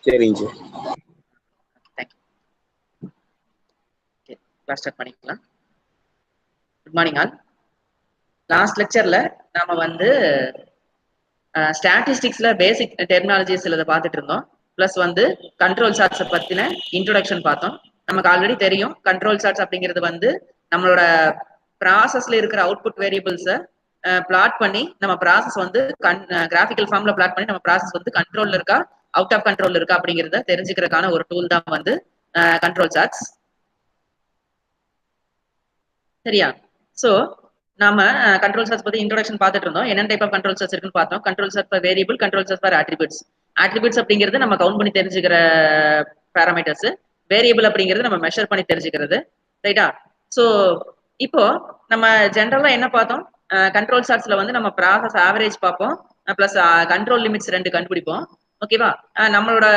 சரிங்க sir. Thank you. Class start பண்ணிக்கலாம். Good morning all. Last லெக்சர்ல நாம வந்து ஸ்டாட்டிஸ்டிக்ஸ்ல பேசிக் டெர்மினாலஜிஸ் இதை பார்த்துட்டு இருந்தோம். பிளஸ் வந்து கண்ட்ரோல் சார்ட்ஸை பத்தின இன்ட்ரோடக்ஷன் பார்த்தோம். நமக்கு ஆல்ரெடி தெரியும் கண்ட்ரோல் சார்ட்ஸ் அப்படிங்கிறது வந்து நம்மளோட ப்ராசஸ்ல இருக்கிற அவுட்புட் வேரியபிள்ஸை பிளாட் பண்ணி நம்ம ப்ராசஸ் வந்து கிராஃபிக்கல் ஃபார்ம்ல பிளாட் பண்ணி நம்ம ப்ராசஸ் வந்து கண்ட்ரோல்ல இருக்கா அவுட் ஆஃப் கண்ட்ரோல் இருக்கா அப்படிங்கிறத தெரிஞ்சுக்கிறதுக்கான ஒரு டூல் தான் வந்து கண்ட்ரோல் சார்ட்ஸ். சரியா? சோ நாம கண்ட்ரோல் சார்ட்ஸ் பத்தி இன்ட்ரோடக்ஷன் பார்த்துட்டு இருந்தோம். என்ன டைப் ஆஃப் கண்ட்ரோல் சார்ட்ஸ் இருக்குன்னு பார்த்தோம். Control chart for variable, control chart for attributes. Attributes அப்படிங்கிறது நம்ம கவுண்ட் பண்ணி தெரிஞ்சுக்கிற பாராமீட்டர்ஸ். வேரியபிள் அப்படிங்கிறது நம்ம மெஷர் பண்ணி தெரிஞ்சுக்கிறது. ரைட்டா? சோ இப்போ நம்ம ஜென்ரலா என்ன பார்த்தோம்? கண்ட்ரோல் சார்ட்ஸ்ல வந்து நம்ம ப்ராசஸ் ஆவரேஜ் பார்ப்போம், பிளஸ் கண்ட்ரோல் லிமிட்ஸ் 2 கண்டுபிடிப்போம். ஓகேவா? நம்மளோட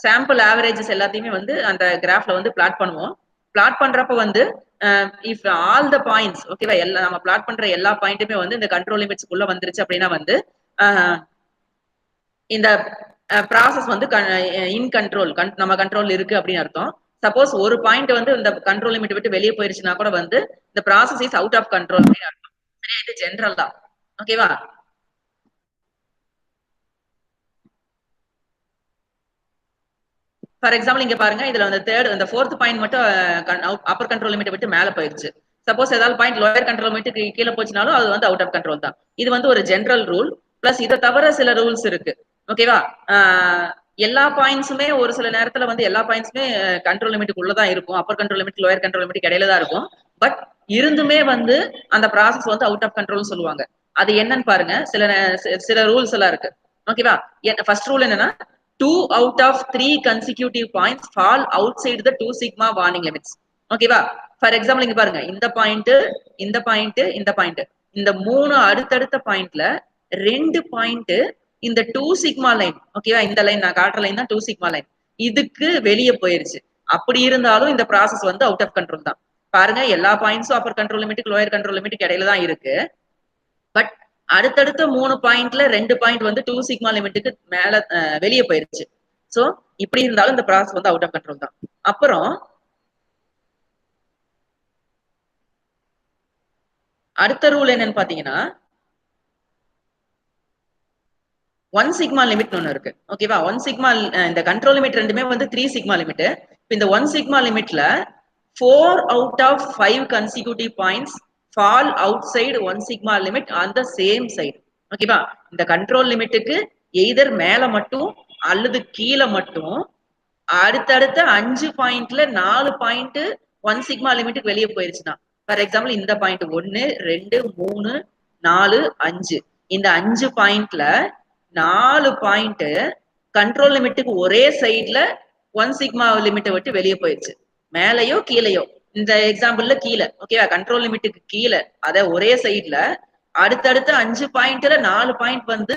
சாம்பிள் ஆவரேஜஸ் எல்லாத்தையுமே வந்து அந்த கிராஃப்ல வந்து பிளாட் பண்ணுவோம். பிளாட் பண்றப்ப வந்து இஃப் ஆல் த பாயிண்ட்ஸ் ஓகேவா, எல்லா நம்ம பிளாட் பண்ற எல்லா பாயிண்ட்டுமே வந்து இந்த கண்ட்ரோல் லிமிட்ஸ்க்குள்ள வந்துருச்சு அப்படின்னா வந்து இந்த ப்ராசஸ் வந்து இன் கண்ட்ரோல் நம்ம கண்ட்ரோல் இருக்கு அப்படின்னு அர்த்தம். சப்போஸ் ஒரு பாயிண்ட் வந்து இந்த கண்ட்ரோல் லிமிட் விட்டு வெளியே போயிருச்சுன்னா கூட வந்து இந்த process is out of control அப்படின்னு அர்த்தம். சரியா? இது ஜென்ரல் தான். ஓகேவா? ஃபார் எக்ஸாம்பிள் இங்க பாருங்க, இதுல வந்து இந்த ஃபோர்த் பாயிண்ட் மட்டும் அப்பர் கண்ட்ரோல் லிமிட் விட்டு மேல போயிருச்சு. சப்போஸ் ஏதாவது பாயிண்ட் லோயர் கண்ட்ரோல் லிமிட் கீழே போச்சுனாலும் அது வந்து அவுட் ஆஃப் கண்ட்ரோல் தான். இது வந்து ஒரு ஜென்ரல் ரூல். பிளஸ் இதை தவிர சில ரூல்ஸ் இருக்கு. ஓகேவா? எல்லா பாயிண்ட்ஸுமே ஒரு சில நேரத்துல வந்து எல்லா பாயிண்ட்ஸுமே கண்ட்ரோல் லிமிட்டுக்கு உள்ளதான் இருக்கும். Appar control limit lower control limit இடையில தான் இருக்கும். பட் இருந்துமே வந்து அந்த ப்ராசஸ் வந்து அவுட் ஆஃப் கண்ட்ரோல் சொல்லுவாங்க. அது என்னன்னு பாருங்க. சில ரூல்ஸ் எல்லாம் இருக்கு. ஓகேவா? ஃபர்ஸ்ட் ரூல் என்னன்னா 2 out of 3 consecutive points fall outside the 2 sigma warning limits. ஓகேவா? ஃபார் எக்ஸாம்பிள் இங்க பாருங்க, இந்த பாயிண்ட் இந்த பாயிண்ட் இந்த பாயிண்ட், இந்த 3 அடுத்தடுத்த பாயிண்ட்ல 2 பாயிண்ட் இந்த 2 சிக்மா லைன், ஓகேவா, இந்த லைன் நான் காட்டுற லைன் தான் 2 சிக்மா லைன், இதுக்கு வெளியே போயிருச்சு. அப்படி இருந்தாலும் இந்த ப்ராசஸ் வந்து அவுட் ஆஃப் கண்ட்ரோல் தான். பாருங்க, எல்லா பாயிண்ட்ஸும் அப்பர் கண்ட்ரோல் லிமிட்டுக்கு லோயர் கண்ட்ரோல் லிமிட்டுக்கு இடையில தான் இருக்கு. பட் அடுத்தடுத்த 3 பாயிண்ட்ல 2 பாயிண்ட் வந்து 2 சிக்மா லிமிட்டுக்கு மேல வெளியே போயிருச்சு. சோ இப்படி இருந்தாலும் இந்த ப்ராசஸ் வந்து அவுட் ஆஃப் கண்ட்ரோல் தான். அப்புறம் அடுத்த ரூல் என்னன்னு பாத்தீங்கன்னா 1 சிக்மா லிமிட் ஒன்னு இருக்கு. ஓகேவா? 1 சிக்மா இந்த கண்ட்ரோல் லிமிட் ரெண்டுமே வந்து 3 சிக்மா லிமிட். இந்த 1 sigma லிமிட்ல 4 out of 5 consecutive points fall outside 1 sigma limit on the same side. ஓகேவா? இந்த கண்ட்ரோல் லிமிட்டுக்கு எய்தர் மேல மட்டும் அல்லது கீழே மட்டும் அடுத்தடுத்த 5 பாயிண்ட்ல 4 பாயிண்ட் 1 சிக்மா லிமிட்டுக்கு வெளியே போயிருச்சுன்னா, ஃபார் எக்ஸாம்பிள் இந்த பாயிண்ட் 1 2 3 4 5, இந்த 5 பாயிண்ட்ல 4 பாயிண்ட் கண்ட்ரோல் லிமிட்டுக்கு ஒரே சைட்ல 1 சிக்மா லிமிட்டை விட்டு வெளியே போயிருச்சு. மேலையோ கீழையோ, இந்த எக்ஸாம்பிள்ல கீழே, ஓகேவா, கண்ட்ரோல் லிமிட்டுக்கு கீழே, அத ஒரே சைட்ல அடுத்தடுத்த 5 பாயிண்ட்ல 4 பாயிண்ட் வந்து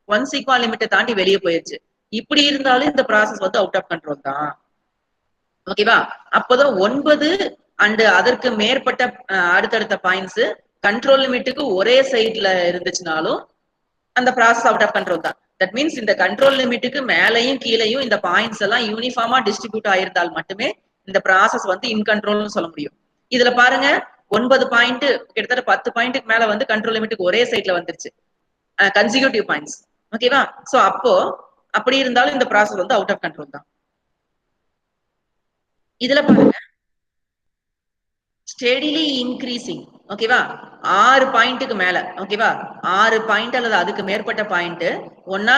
1 சிக்மா லிமிட்டை தாண்டி வெளியே போயிருச்சு. இப்படி இருந்தாலும் இந்த ப்ராசஸ் வந்து அவுட் ஆஃப் கண்ட்ரோல் தான். ஓகேவா? அப்போதான் 9 அண்ட் அதற்கு மேற்பட்ட அடுத்தடுத்த பாயிண்ட்ஸ் கண்ட்ரோல் லிமிட்டுக்கு ஒரே சைட்ல இருந்துச்சுனாலும் அந்த ப்ராசஸ் அவுட் ஆஃப் கண்ட்ரோல் தான். தட் மீன்ஸ் இந்த கண்ட்ரோல் லிமிட்டுக்கு மேலையும் கீழையும் இந்த பாயிண்ட்ஸ் எல்லாம் யூனிஃபார்மா டிஸ்ட்ரிபியூட் ஆயிருந்தால் மட்டுமே இந்த ப்ராசஸ் வந்து இன் கண்ட்ரோல்னு சொல்ல முடியும். இதுல பாருங்க, 9 பாயிண்ட் கிட்டத்தட்ட 10 பாயிண்ட்டுக்கு மேல வந்து கண்ட்ரோல் லிமிட்டுக்கு ஒரே சைட்ல வந்துருச்சு, கன்சிக்யூட்டிவ் பாயிண்ட்ஸ். ஓகேவா? சோ அப்போ அப்படி இருந்தாலும் இந்த ப்ராசஸ் வந்து அவுட் ஆஃப் கண்ட்ரோல் தான். இதுல பாருங்க, ஸ்டெடிலி இன்க்ரீசிங், ஓகேவா, 6 பாயிண்ட்டுக்கு மேல, ஓகேவா, 6 பாயிண்ட் அல்லது அதுக்கு மேற்பட்ட பாயிண்ட் ஒன்னா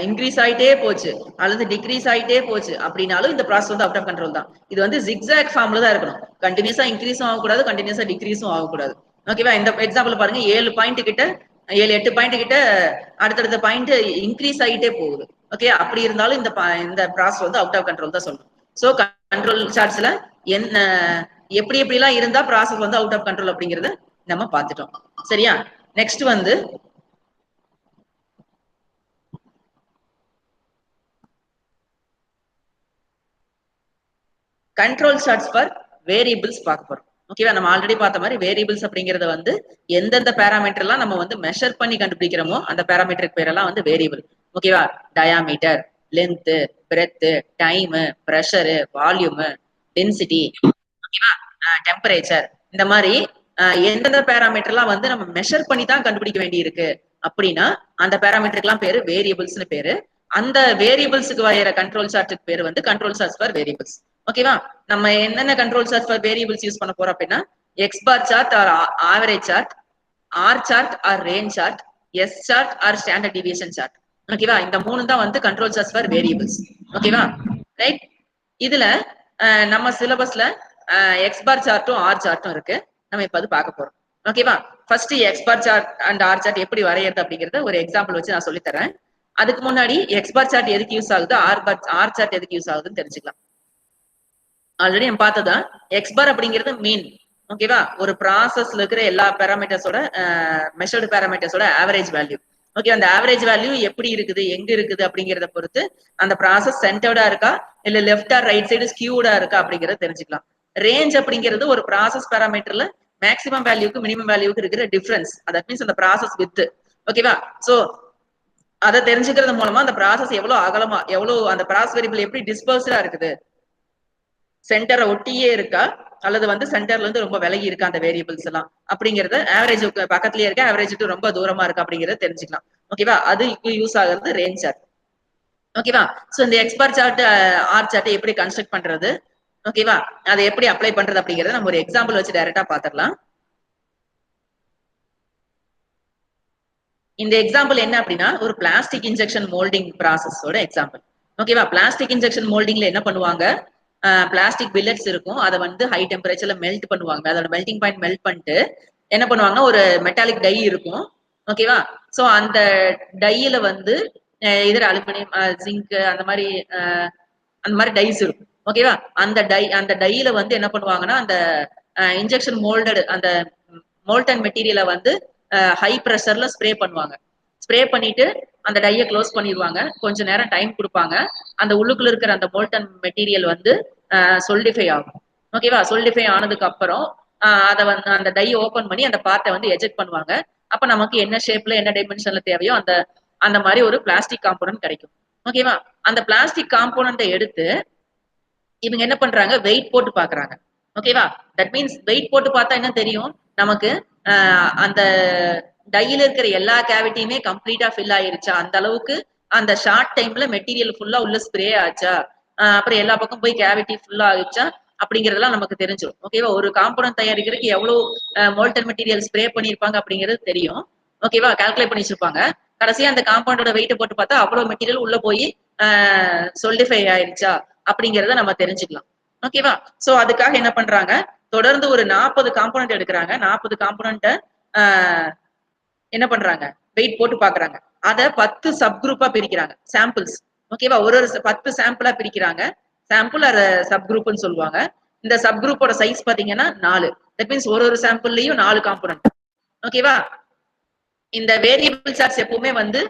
இன்க்ரீஸ் ஆயிட்டே போச்சு அல்லது டிக்ரீஸ் ஆயிட்டே போச்சு அப்படின்னாலும் இந்த ப்ராசஸ் வந்து அவுட் ஆஃப் கண்ட்ரோல் தான். இது வந்து ஜிக்ஸாக் ஃபார்ம்ல தான் இருக்கணும். கண்டினியூஸா இன்க்ரீஸும் ஆகக்கூடாது, கண்டினியூஸா டிக்ரீஸும் ஆகக்கூடாது. ஓகேவா? இந்த எக்ஸாம்பிள் பாருங்க, 7 பாயிண்ட் கிட்ட 7-8 பாயிண்ட் கிட்ட அடுத்தடுத்த பாயிண்ட் இன்க்ரீஸ் ஆகிட்டே போகுது. ஓகே, அப்படி இருந்தாலும் இந்த ப்ராசஸ் வந்து அவுட் ஆஃப் கண்ட்ரோல் தான் சொல்லணும். சோ கண்ட்ரோல் சார்ட்ஸ்ல என்ன எப்படி எப்படிலாம் இருந்தா ப்ராசஸ் வந்து அவுட் ஆஃப் கண்ட்ரோல் அப்படிங்கறத நம்ம பார்த்துட்டோம். சரியா? நெக்ஸ்ட் வந்து கண்ட்ரோல் சார்ட்ஸ் ஃபார் வேரியபிள்ஸ் பார்க்க போறோம். ஓகேவா? நம்ம ஆல்ரெடி பார்த்த மாதிரி வேரியபிள்ஸ் அப்படிங்கறத வந்து எந்தெந்த பேராமீட்டர் எல்லாம் நம்ம வந்து மெஷர் பண்ணி கண்டுபிடிக்கிறோமோ அந்த பேராமீட்டருக்கு பேரெல்லாம் வந்து வேரியபிள். ஓகேவா? Diameter, length, breadth, time, pressure, volume, density, ஓகேவா, டெம்பரேச்சர், இந்த மாதிரி எந்தெந்த பேராமீட்டர்லாம் வந்து நம்ம மெஷர் பண்ணி தான் கண்டுபிடிக்க வேண்டி இருக்கு அப்படின்னா அந்த பேராமீட்டருக்குலாம் பேரு வேரியபிள்ஸ்னு பேரு. அந்த வேரியபிள்ஸுக்கு வரைகிற கண்ட்ரோல் சார்ட்டுக்கு பேரு வந்து கண்ட்ரோல் சார்ட்ஸ் ஃபார் வேரியபிள்ஸ். ஓகேவா, நம்ம என்னென்ன control chart for variables use பண்ண போறோம் அப்படின்னா x bar chart or average chart, R chart or range chart, S chart or standard deviation chart. ஓகேவா, இந்த மூணு தான் வந்து கண்ட்ரோல் சார்ட்ஸ் ஃபார் வேரியபிள்ஸ். ஓகேவா, ரைட். இதுல நம்ம சிலபஸ்ல எக்ஸ் பார் சார்ட்டும் ஆர் சார்ட்டும் இருக்கு. நம்ம இப்ப அது பார்க்க போறோம். ஓகேவா, first x bar chart and R chart எப்படி வரையறது அப்படிங்கறத ஒரு எக்ஸாம்பிள் வச்சு நான் சொல்லி தரேன். அதுக்கு முன்னாடி எக்ஸ் பார் சார்ட் எதுக்கு யூஸ் ஆகுது, ஆர் சார்ட் எதுக்கு யூஸ் ஆகுதுன்னு தெரிஞ்சுக்கலாம். ஆல்ரெடி நம்ம பார்த்ததான் எக்ஸ் பார் அப்படிங்கிறது மீன். ஓகேவா, ஒரு ப்ராசஸ்ல இருக்கிற எல்லா பேராமீட்டர்ஸோட மெஷர்டு பேராமீட்டர்ஸோட ஆவரேஜ் வேல்யூ. ஓகே, அந்த ஆவரேஜ் வேல்யூ எப்படி இருக்குது, எங்க இருக்குது அப்படிங்கறத பொறுத்து அந்த ப்ராசஸ் சென்டர்டா இருக்கா இல்ல லெஃப்ட் ஆர் ரைட் சைடு ஸ்கியூடா இருக்கா அப்படிங்கறத தெரிஞ்சுக்கலாம். ரேஞ்ச் அப்படிங்கிறது ஒரு ப்ராசஸ் பேராமீட்டர்ல மேக்ஸிமம் வேல்யூக்கு மினிமம் வேல்யூக்கு இருக்கிற டிஃபரன்ஸ். தட் மீன்ஸ் அந்த ப்ராசஸ் வித். ஓகேவா, சோ அதை தெரிஞ்சுக்கிறது மூலமா அந்த ப்ராசஸ் எவ்வளவு அகலமா, எவ்வளவு அந்த ப்ராசஸ் வேரியபிள் எப்படி டிஸ்பர்ஸ்டா இருக்குது, சென்டரை ஒட்டியே இருக்கா அல்லது வந்து சென்டர்ல இருந்து ரொம்ப விலகி இருக்கா அந்த வேரியபிள்ஸ் எல்லாம் அப்படிங்கறத, ஆவரேஜ் பக்கத்துலயே இருக்க ஆவரேஜ் ரொம்ப தூரமா இருக்கா அப்படிங்கறத தெரிஞ்சுக்கலாம். ஓகேவா, அது இப்போ யூஸ் ஆகுறது ரேஞ்ச் சார்ட். ஓகேவா, சோ இந்த x bar chart R chart எப்படி கன்ஸ்ட்ரக்ட் பண்றது, ஓகேவா, அதை எப்படி அப்ளை பண்றது அப்படிங்கறத நம்ம ஒரு எக்ஸாம்பிள் வச்சு டைரக்டா பாத்துடலாம். இந்த எக்ஸாம்பிள் என்ன அப்படின்னா ஒரு பிளாஸ்டிக் இன்ஜெக்ஷன் மோல்டிங் ப்ராசஸோட எக்ஸாம்பிள். ஓகேவா, பிளாஸ்டிக் இன்ஜெக்ஷன் மோல்டிங்ல என்ன பண்ணுவாங்க, பிளாஸ்டிக் பில்லட்ஸ் இருக்கும், அதை வந்து ஹை டெம்பரேச்சர்ல மெல்ட் பண்ணுவாங்க. அதோட மெல்டிங் பாயிண்ட் மெல்ட் பண்ணிட்டு என்ன பண்ணுவாங்கன்னா ஒரு மெட்டாலிக் டை இருக்கும். ஓகேவா, சோ அந்த டையில வந்து இதர் அலுமினியம், ஜிங்க், அந்த மாதிரி டைஸ் இருக்கும். ஓகேவா, அந்த டையில வந்து என்ன பண்ணுவாங்கன்னா அந்த இன்ஜெக்ஷன் மோல்டட் அந்த மோல்டன் மெட்டீரியலை வந்து ஹை ப்ரெஷர்ல ஸ்ப்ரே பண்ணுவாங்க. ஸ்ப்ரே பண்ணிட்டு அந்த டைய க்ளோஸ் பண்ணிடுவாங்க. கொஞ்ச நேரம் டைம் கொடுப்பாங்க. அந்த உள்ளுக்குள்ள இருக்கிற அந்த மோல்டன் மெட்டீரியல் வந்து சொல்டிஃபை ஆகும். ஓகேவா, சொல்டிஃபை ஆனதுக்கு அப்புறம் அதை வந்து அந்த டை ஓபன் பண்ணி அந்த பார்ட்டை வந்து எஜெக்ட் பண்ணுவாங்க. அப்ப நமக்கு என்ன ஷேப்ல என்ன டைமென்ஷன்ல தேவையோ அந்த அந்த மாதிரி ஒரு பிளாஸ்டிக் காம்போனன்ட் கிடைக்கும். ஓகேவா, அந்த பிளாஸ்டிக் காம்போனன்ட்டை எடுத்து இவங்க என்ன பண்றாங்க, வெயிட் போட்டு பாக்குறாங்க. ஓகேவா, தட் மீன்ஸ் வெயிட் போட்டு பார்த்தா என்ன தெரியும் நமக்கு, அந்த டையில இருக்கிற எல்லா கேவிட்டியுமே கம்ப்ளீட்டா ஃபில் ஆயிருச்சா, அந்த அளவுக்கு அந்த ஷார்ட் டைம்ல மெட்டீரியல் ஃபுல்லா உள்ள ஸ்ப்ரே ஆச்சா, அப்புறம் எல்லா பக்கம் போய் கேவிட்டி ஃபுல்லா ஆயிடுச்சா அப்படிங்கறதெல்லாம் நமக்கு தெரிஞ்சிடும். ஓகேவா, ஒரு காம்போனன்ட் தயாரிக்கிறதுக்கு எவ்வளவு மோல்டன் மெட்டீரியல் ஸ்ப்ரே பண்ணிருப்பாங்க அப்படிங்கிறது தெரியும். ஓகேவா, கால்குலேட் பண்ணி வச்சிருப்பாங்க. கடைசியா அந்த காம்பவுண்டோட வெயிட் போட்டு பார்த்தா அவ்வளவு மெட்டீரியல் உள்ள போய் சொல்டிஃபை ஆயிருச்சா அப்படிங்கறத நம்ம தெரிஞ்சுக்கலாம். ஓகேவா, சோ அதுக்காக என்ன பண்றாங்க, தொடர்ந்து ஒரு 40 காம்போனன்ட் எடுக்கிறாங்க. 40 காம்போனன்ட்ட என்ன பண்றாங்க, வெயிட் போட்டு பாக்குறாங்க. அத 10 சப் குரூப்பா பிரிக்கிறாங்க, சாம்பிள்ஸ். ஓகேவா, ஒரு 10 சாம்பிளா பிரிக்கிறாங்க. சாம்பிள் ஆர் சப் குரூப்னு சொல்லுவாங்க. இந்த சப் குரூப்போட சைஸ் பாத்தீங்கன்னா 4. தட் மீன்ஸ் ஒரு சாம்பிள்லயும் 4 காம்போனன்ட். ஓகேவா, இந்த வேரியபிள் சார்ட்ஸ் எப்பவுமே வந்து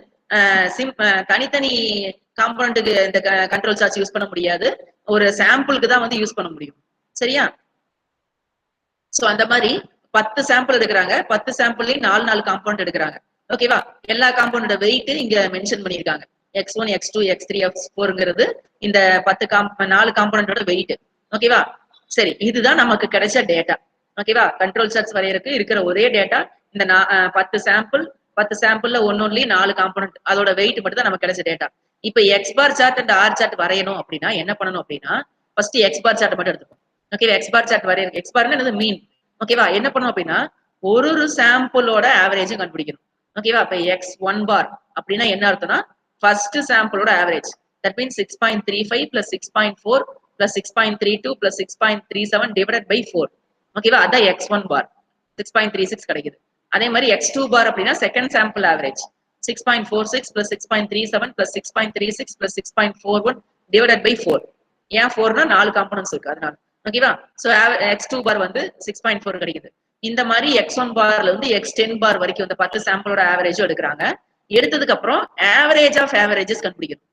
தனித்தனி காம்போனன்ட்டுக்கு இந்த கண்ட்ரோல் சார்ட்ஸ் யூஸ் பண்ண முடியாது. ஒரு சாம்பிளுக்கு தான் வந்து யூஸ் பண்ண முடியும். சரியா, சோ அந்த மாதிரி 10 சாம்பிள் எடுக்கிறாங்க. 10 சாம்பிள்லயும் 4 காம்பவுண்ட் எடுக்கிறாங்க. ஓகேவா, எல்லா காம்பவுண்டோட வெயிட் இங்க மென்ஷன் பண்ணிருக்காங்க. X1, X2, X3, X4ங்கிறது இந்த 4 காம்பவுண்டோட வெயிட். ஓகேவா, சரி, இதுதான் நமக்கு கிடைச்ச டேட்டா. ஓகேவா, கண்ட்ரோல் சார்ட்ஸ் வரையறதுக்கு இருக்கிற ஒரே டேட்டா இந்த 10 சாம்பிள். 10 சாம்பிள்ல ஒன்னொன்லி 4 காம்பவுண்ட், அதோட வெயிட் மட்டும் தான் நமக்கு கிடைச்ச டேட்டா. இப்ப x bar chart and R chart வரையணும் அப்படின்னா என்ன பண்ணணும் அப்படின்னா ஃபர்ஸ்ட் எக்ஸ் பார் சார்ட் மட்டும் எடுத்துப்போம். ஓகே, எக்ஸ் பார் சார்ட் வரையணும். எக்ஸ் பார்னா என்னது, மீன். ஓகேவா, என்ன பண்ணணும் அப்படின்னா ஒரு சாம்பிளோட ஆவரேஜும் கண்டுபிடிக்கணும். ஓகேவா, இப்ப எக்ஸ் ஒன் பார் அப்படின்னா என்ன அர்த்தம்னா ஃபர்ஸ்ட் சாம்பிளோட ஆவரேஜ். That means 6.35 plus 6.4 plus 6.32 plus 6.37 divided by 4. ஓகேவா, அதான் எக்ஸ் ஒன் பார் 6.36 கிடைக்குது. அதே மாதிரி எக்ஸ் டூ பார் அப்படின்னா second sample average 6.46 plus 6.37 plus 6.36 plus 6.41 divided by 4. ஏன் 4னா 4 காம்போனன்ட்ஸ் இருக்கு அதனால. ஓகேவா, சோ x2 பார் வந்து 6.4 கிடைக்குது. இந்த மாதிரி x1 பார்ல இருந்து x10 பார் வரைக்கும் இந்த 10 சாம்பிளோட ஆவரேஜும் எடுக்கிறாங்க. எடுத்ததுக்கு அப்புறம் ஆவரேஜ் ஆஃப் ஆவரேஜஸ் கண்டுபிடிக்கணும்.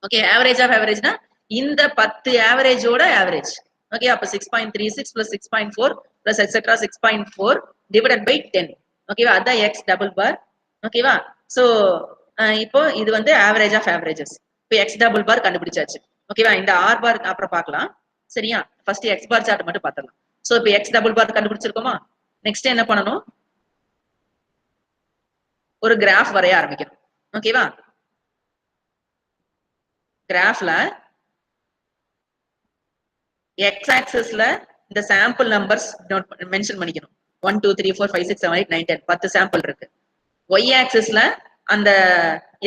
ஓகே, ஆவரேஜ் ஆஃப் ஆவரேஜ்னா இந்த 10 ஆவரேஜோட ஆவரேஜ். ஓகே, அப்ப 6.36 plus 6.4 plus etc 6.4 divided by 10. ஓகேவா, அதான் x டபுள் பார். ஓகேவா, சோ இப்போ இது வந்து ஆவரேஜ் ஆஃப் ஆவரேஜஸ். இப்போ எக்ஸ் டபுள் பார் கண்டுபிடிச்சாச்சு. ஓகேவா? இந்த ஆர் பார் அப்புறம் பார்க்கலாம். சரியா? ஃபர்ஸ்ட் எக்ஸ் பார் சார்ட் மட்டும் பார்த்துடலாம். சோ இப்போ எக்ஸ் டபுள் பார் கண்டுபிடிச்சிருக்கோமா? நெக்ஸ்ட் என்ன பண்ணணும்? ஒரு கிராஃப் வரைய ஆரம்பிக்கணும். ஓகேவா? கிராஃப்ல எக்ஸ் ஆக்சிஸ்ல இந்த சாம்பிள் நம்பர்ஸ் மென்ஷன் பண்ணிக்கணும். 1 2 3 4 5 6 7 8 9 10 10 சாம்பிள் இருக்கு. y ஆக்சிஸ்ல அந்த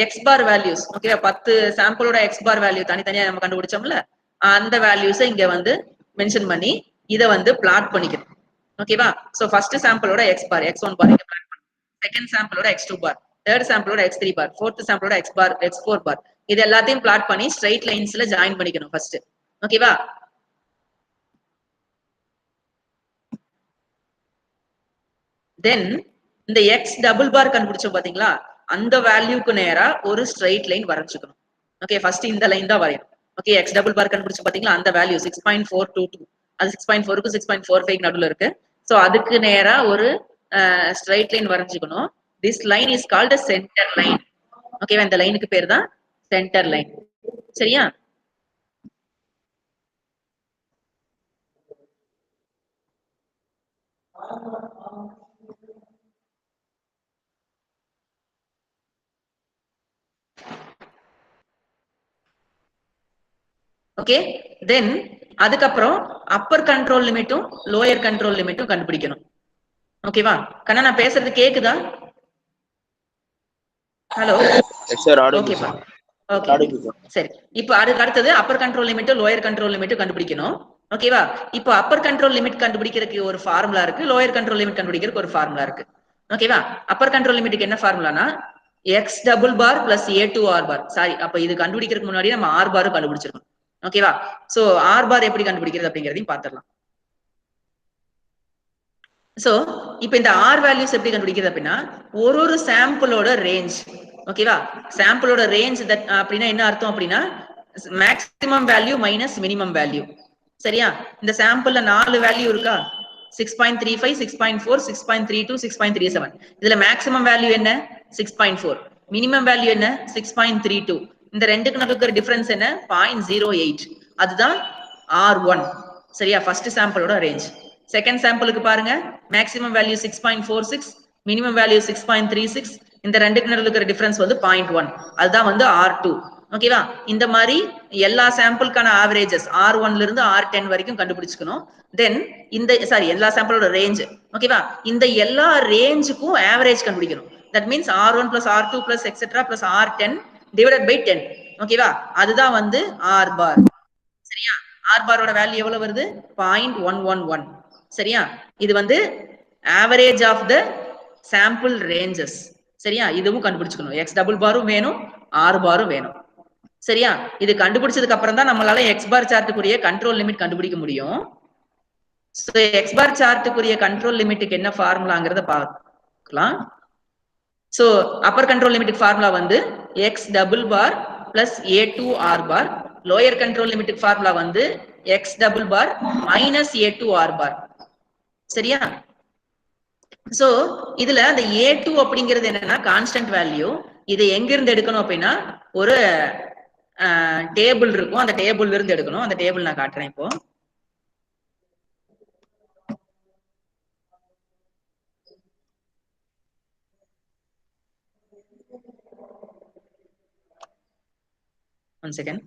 எக்ஸ் பார் வேல்யூஸ், ஓகேவா? 10 சாம்பிளோட எக்ஸ் பார் வேல்யூ தனித்தனியா நம்ம கண்டுபிடிச்சோம்ல, அந்த வேல்யூஸை இங்க வந்து மென்ஷன் பண்ணி இத வந்து பிளாட் பண்ணிக்கணும். ஓகேவா? சோ ஃபர்ஸ்ட் சாம்பிளோட எக்ஸ் பார் x1 பார் இங்க பிளாட் பண்ணணும். செகண்ட் சாம்பிளோட x2 பார், தேர்ட் சாம்பிளோட x3 பார், ஃபோர்த் சாம்பிளோட x பார் x4 பார், இது எல்லாத்தையும் பிளாட் பண்ணி ஸ்ட்ரைட் லைன்ஸ்ல ஜாயின் பண்ணிக்கணும் ஃபர்ஸ்ட். ஓகேவா? தென் இந்த எக்ஸ் டபுள் பார் கண்டுபிடிச்சோம் பாத்தீங்களா, அந்த வேல்யூக்கு நேரா ஒரு ஸ்ட்ரைட் லைன் வரைஞ்சுக்கணும். ஓகே, ஃபர்ஸ்ட் இந்த லைன் தான் வரையணும். ஓகே, எக்ஸ் டபுள் பார் கண்டுபிடிச்சோம் பாத்தீங்களா, அந்த வேல்யூ 6.422, அது 6.4க்கு 6.45 நடுவுல இருக்கு. சோ அதுக்கு நேரா ஒரு ஸ்ட்ரைட் லைன் வரைஞ்சுக்கணும். This line is called centre line. ஓகேவா? இந்த லைனுக்கு பேர் தான் சென்டர் லைன். சரியா? ஓகே, தென் அதுக்கப்புறம் அப்பர் கண்ட்ரோல் லிமிட்டும் லோயர் கண்ட்ரோல் லிமிட்டும் கண்டுபிடிக்கணும். ஓகேவா? கண்ணா நான் பேசுறது கேக்குதா? ஹலோ. ஓகேப்பா. ஓகே சரி, இப்போ அதுக்கு அடுத்தது Appar control limit lower control limit கண்டுபிடிக்கணும். ஓகேவா? இப்போ அப்பர் கண்ட்ரோல் லிமிட் கண்டுபிடிக்கிறதுக்கு ஒரு ஃபார்முலா இருக்கு, லோயர் கண்ட்ரோல் லிமிட் கண்டுபிடிக்கிறதுக்கு ஒரு ஃபார்முலா இருக்கு. ஓகேவா? அப்பர் கண்ட்ரோல் லிமிட்டுக்கு என்ன ஃபார்முலானா x double bar plus A2 R bar. Sorry, அப்ப இது கண்டுபிடிக்கிறதுக்கு முன்னாடி நம்ம ஆர் பார் கண்டுபிடிச்சிருக்கோம். ஓகேவா? சோ ஆர் பார் எப்படி கண்டுபிடிக்கிறது அப்படிங்கறதையும் பாத்துடலாம். சோ இப்போ இந்த ஆர் வேல்யூஸ் எப்படி கண்டுபிடிக்கிறது அப்படின்னா ஒரு சாம்பிளோட ரேஞ்ச். ஓகேவா? சாம்பிளோட ரேஞ்ச் அப்படின்னா என்ன அர்த்தம் அப்படின்னா maximum value minus minimum value. சரியா? இந்த சாம்பிள்ல 4 வேல்யூ இருக்கா? 6.35, 6.4, 6.32, 6.37. இதுல மேக்ஸிமம் வேல்யூ என்ன? 6.4. மினிமம் வேல்யூ என்ன? 6.32. இந்த ரெண்டுக்கு நடக்கிற டிஃபரன்ஸ் என்ன? 0.08. அதுதான் R1. சரியா? First சாம்பிளோட range. செகண்ட் சாம்பிளுக்கு பாருங்க, மேக்ஸிமம் வேல்யூ 6.46, மினிமம் வேல்யூ 6.36. இந்த ரெண்டுக்கு நடுவுல இருக்கிற டிஃபரன்ஸ் வந்து 0.1. அதுதான் வந்து R2. ஓகேவா? இந்த மாதிரி எல்லா சாம்பிளுக்கான ஆவரேஜஸ் R1ல இருந்து R10 வரைக்கும் கண்டுபிடிச்சுக்கணும். தென் இந்த எல்லா சாம்பிளோட ரேஞ்ச். ஓகேவா? இந்த எல்லா ரேஞ்சுக்கும் ஆவரேஜ் கண்டுபிடிக்கணும். That means R1 plus R2 plus etc plus R10 divided by 10. ஓகேவா? அதுதான் வந்து R பார். சரியா? R பாரோட வேல்யூ எவ்வளவு வருது? 0.111. சரியா? இது வந்து average of the sample ranges. சரியா? இதுவும் கண்டுபிடிச்சுக்கணும். எக்ஸ் டபுள் பாரும் வேணும், ஆர் பாரும் வேணும். சரியா? இது கண்டுபிடிச்சதுக்கு அப்புறம் தான் நம்மளால எக்ஸ் பார் சார்ட்டுக்குரிய கண்ட்ரோல் லிமிட் கண்டுபிடிக்க முடியும். சோ எக்ஸ் பார் சார்ட்டுக்குரிய கண்ட்ரோல் லிமிட்டுக்கு என்ன ஃபார்முலாங்கிறத பார்க்கலாம். சோ அப்பர் கண்ட்ரோல் லிமிட்டுக்கு ஃபார்முலா வந்து x double bar plus A2 R bar. Lower control லிமிட்டுக்கு ஃபார்முலா வந்து x double bar minus A2 R bar. சரியா? சோ இதுல அந்த A2 அப்படிங்கிறது என்னன்னா கான்ஸ்டன்ட் வேல்யூ. இதை எங்க இருந்து எடுக்கணும் அப்படின்னா ஒரு டேபிள் இருக்கும், அந்த டேபிள்ல இருந்து எடுக்கணும். அந்த டேபிள் நான் காட்டுறேன் இப்போ. One second.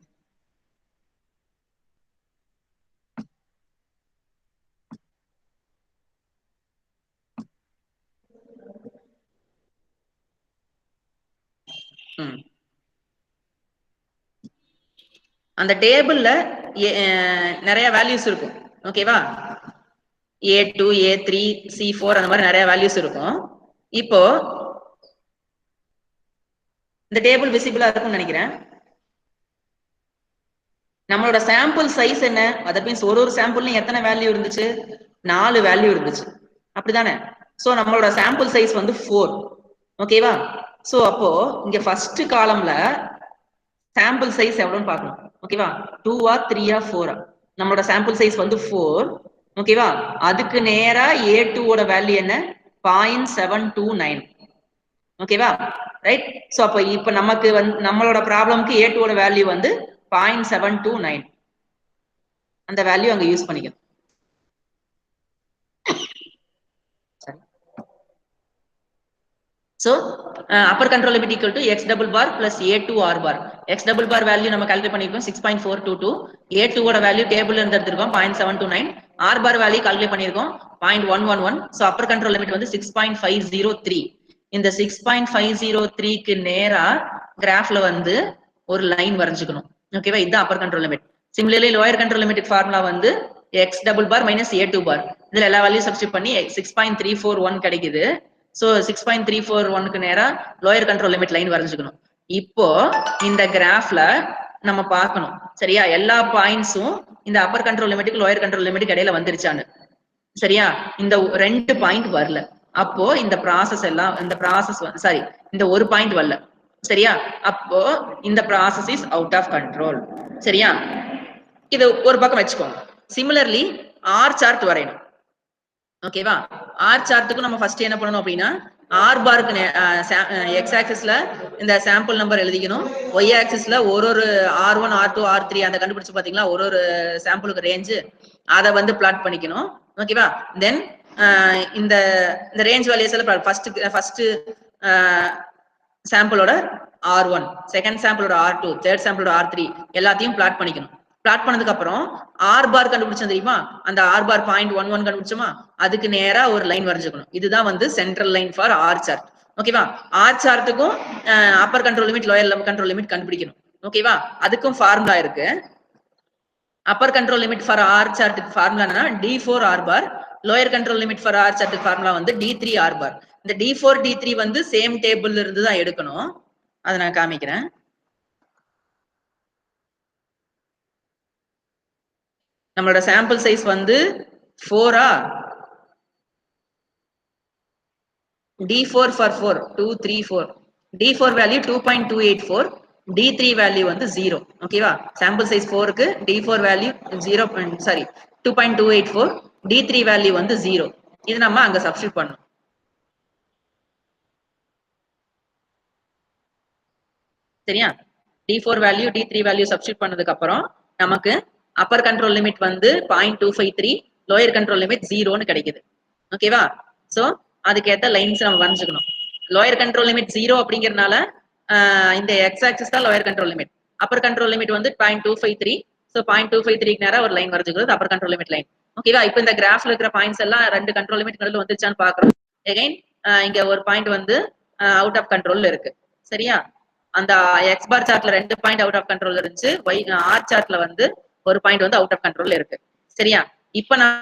அந்த டேபிள்ல நிறைய வேல்யூஸ் இருக்கும். ஓகேவா? A2, A3, C4 அந்த மாதிரி நிறைய வேல்யூஸ் இருக்கும். இப்போ இந்த டேபிள் விசிபிளா இருக்கும்னு நினைக்கிறேன். நம்மளோட சாம்பிள் சைஸ் என்ன? அது மீன்ஸ் ஒரு சாம்பிள்லயும் எத்தனை வேல்யூ இருந்துச்சு? 4 வேல்யூ இருந்துச்சு. அப்படிதானே? சோ நம்மளோட சாம்பிள் சைஸ் வந்து 4. ஓகேவா? சோ அப்போ இங்க ஃபர்ஸ்ட் காலம்ல சாம்பிள் சைஸ் எவ்வளவுன்னு பார்க்கணும். ஓகேவா? 2 3 4. நம்மளோட சாம்பிள் சைஸ் வந்து 4. ஓகேவா? அதுக்கு நேரா A2 ஓட வேல்யூ என்ன? 0.729. ஓகேவா ரைட் சோ அப்ப இப்ப நமக்கு வந்து நம்மளோட ப்ராப்ளம்க்கு A2 ஓட வேல்யூ வந்து 0.729 அந்த வேல்யூ அங்க யூஸ் பண்ணிக்கணும் சரி So, upper control limit equal to x double bar plus a2 r bar. X double bar value நம்ம calculate பண்ணிருக்கோம் 6.422. a2 ஓட வேல்யூ டேபிள்ல இருந்து எடுத்திருக்கோம் 0.729. r bar வேல்யூ calculate பண்ணிருக்கோம் 0.111. So, upper control limit வந்து 6.503. இந்த 6.503 க்கு நேரா கிராஃப்ல வந்து ஒரு லைன் வரைஞ்சுக்கணும் ஓகேவா இதுதான் upper control limit similarly lower control limit formula வந்து x double bar minus a2 bar இதுல எல்லா வேல்யூ சப்ஸ்டிட் பண்ணி 6.341 கிடைக்குது சோ 6.341க்கு நேரா லோயர் கண்ட்ரோல் லிமிட் லைன் வரைஞ்சுக்கணும் இப்போ இந்த கிராஃப்ல நம்ம பார்க்கணும் சரியா எல்லா பாயிண்ட்ஸும் இந்த அப்பர் கண்ட்ரோல் லிமிட்டுக்கு லோயர் கண்ட்ரோல் லிமிட்டுக்கு இடையில வந்துருச்சான்னு சரியா இந்த ரெண்டு பாயிண்ட் வரல அப்போ இந்த ப்ராசஸ் எல்லாம் இந்த ப்ராசஸ் சாரி இந்த ஒரு பாயிண்ட் வரல சரியா அப்போ இந்த process is out of control சரியா இது ஒரு பக்கம் வச்சுக்கோங்க சிமிலர்லி ஆர் சார்ட் வரையணும் ஓகேவா ஆர் சார்ட்டுக்கு நம்ம ஃபர்ஸ்ட் என்ன பண்ணணும் அப்படின்னா ஆர் பார்க்கு எக்ஸ் ஆக்சிஸ்ல இந்த சாம்பிள் நம்பர் எழுதிக்கணும் ஒய் ஆக்சிஸ்ல ஒரு R1 R2 R3 அந்த கண்டுபிடிச்சு பாத்தீங்களா ஒரு சாம்பிளுக்கு ரேஞ்சு அதை வந்து பிளாட் பண்ணிக்கணும் ஓகேவா தென் இந்த இந்த ரேஞ்ச் வேல்யூஸ் எல்லாம் ஃபர்ஸ்ட் சாம்பிளோட R1 செகண்ட் சாம்பிளோட R2 தேர்ட் சாம்பிளோட R3 எல்லாத்தையும் பிளாட் பண்ணிக்கணும் பிளாட் பண்ணதுக்கு அப்புறம் ஆர் பார் கண்டுபிடிச்சோம் தெரியுமா அந்த ஆர் பார் 0.11 கண்டுபிடிச்சோமா அதுக்கு நேரா ஒரு லைன் வரைஞ்சுக்கணும் இதுதான் வந்து central line for R chart ஓகேவா ஆர் சார்ட்டுக்கும் upper control limit lower control limit கண்டுபிடிக்கணும் ஓகேவா அதுக்கும் ஃபார்முலா இருக்கு upper control limit for R சார்ட்டுக்கு ஃபார்முலா என்னன்னா D4 R bar lower control limit for R சார்ட்டுக்கு ஃபார்முலா வந்து D3 ஆர் பார் இந்த D4 D3 வந்து சேம் டேபிள்ல இருந்து தான் எடுக்கணும் அதை நான் காமிக்கிறேன் நம்மளோட சாம்பிள் சைஸ் வந்து 4 D4 for 4 2 3 4 D4 value 2.284 D3 value வந்து 0 ஓகேவா சாம்பிள் சைஸ் 4 க்கு D4 value 0 sorry 2.284 D3 value வந்து 0 இது நம்ம அங்க சப்ஸ்டிட்யூட் பண்ணணும் சரியா D4 value D3 value substitute பண்ணதுக்கு அப்புறம் நமக்கு அப்பர் கண்ட்ரோல் லிமிட் வந்து 0.253 லோயர் கண்ட்ரோல் லிமிட் 0ன்னு கிடைக்குது ஓகேவா சோ அதுக்கேத்த லைன்ஸ் நம்ம வரைஞ்சுக்கணும் லோயர் கண்ட்ரோல் லிமிட் 0 அப்படிங்கறதுனால இந்த எக்ஸ் ஆக்சிஸ் தான் lower control limit upper control limit வந்து 0.253 சோ 0.253 க்கு நேரா ஒரு லைன் வரைஞ்சுக்கிறது அப்பர் கண்ட்ரோல் லிமிட் லைன் ஓகேவா இப்போ இந்த கிராஃப்ல இருக்கிற பாயிண்ட்ஸ் எல்லாம் ரெண்டு கண்ட்ரோல் லிமிட் நடுவுல வந்துச்சான்னு பாக்குறோம் அகைன் இங்க ஒரு பாயிண்ட் வந்து அவுட் ஆஃப் கண்ட்ரோல்ல இருக்கு சரியா அந்த எக்ஸ் பார் சார்ட்ல ரெண்டு பாயிண்ட் அவுட் ஆஃப் கண்ட்ரோல் இருந்துச்சு ஒய் ஆர் சார்ட்ல வந்து ஒரு பாயிண்ட் வந்து அவுட் ஆஃப் கண்ட்ரோல்ல இருக்கு சரியா இப்ப நான்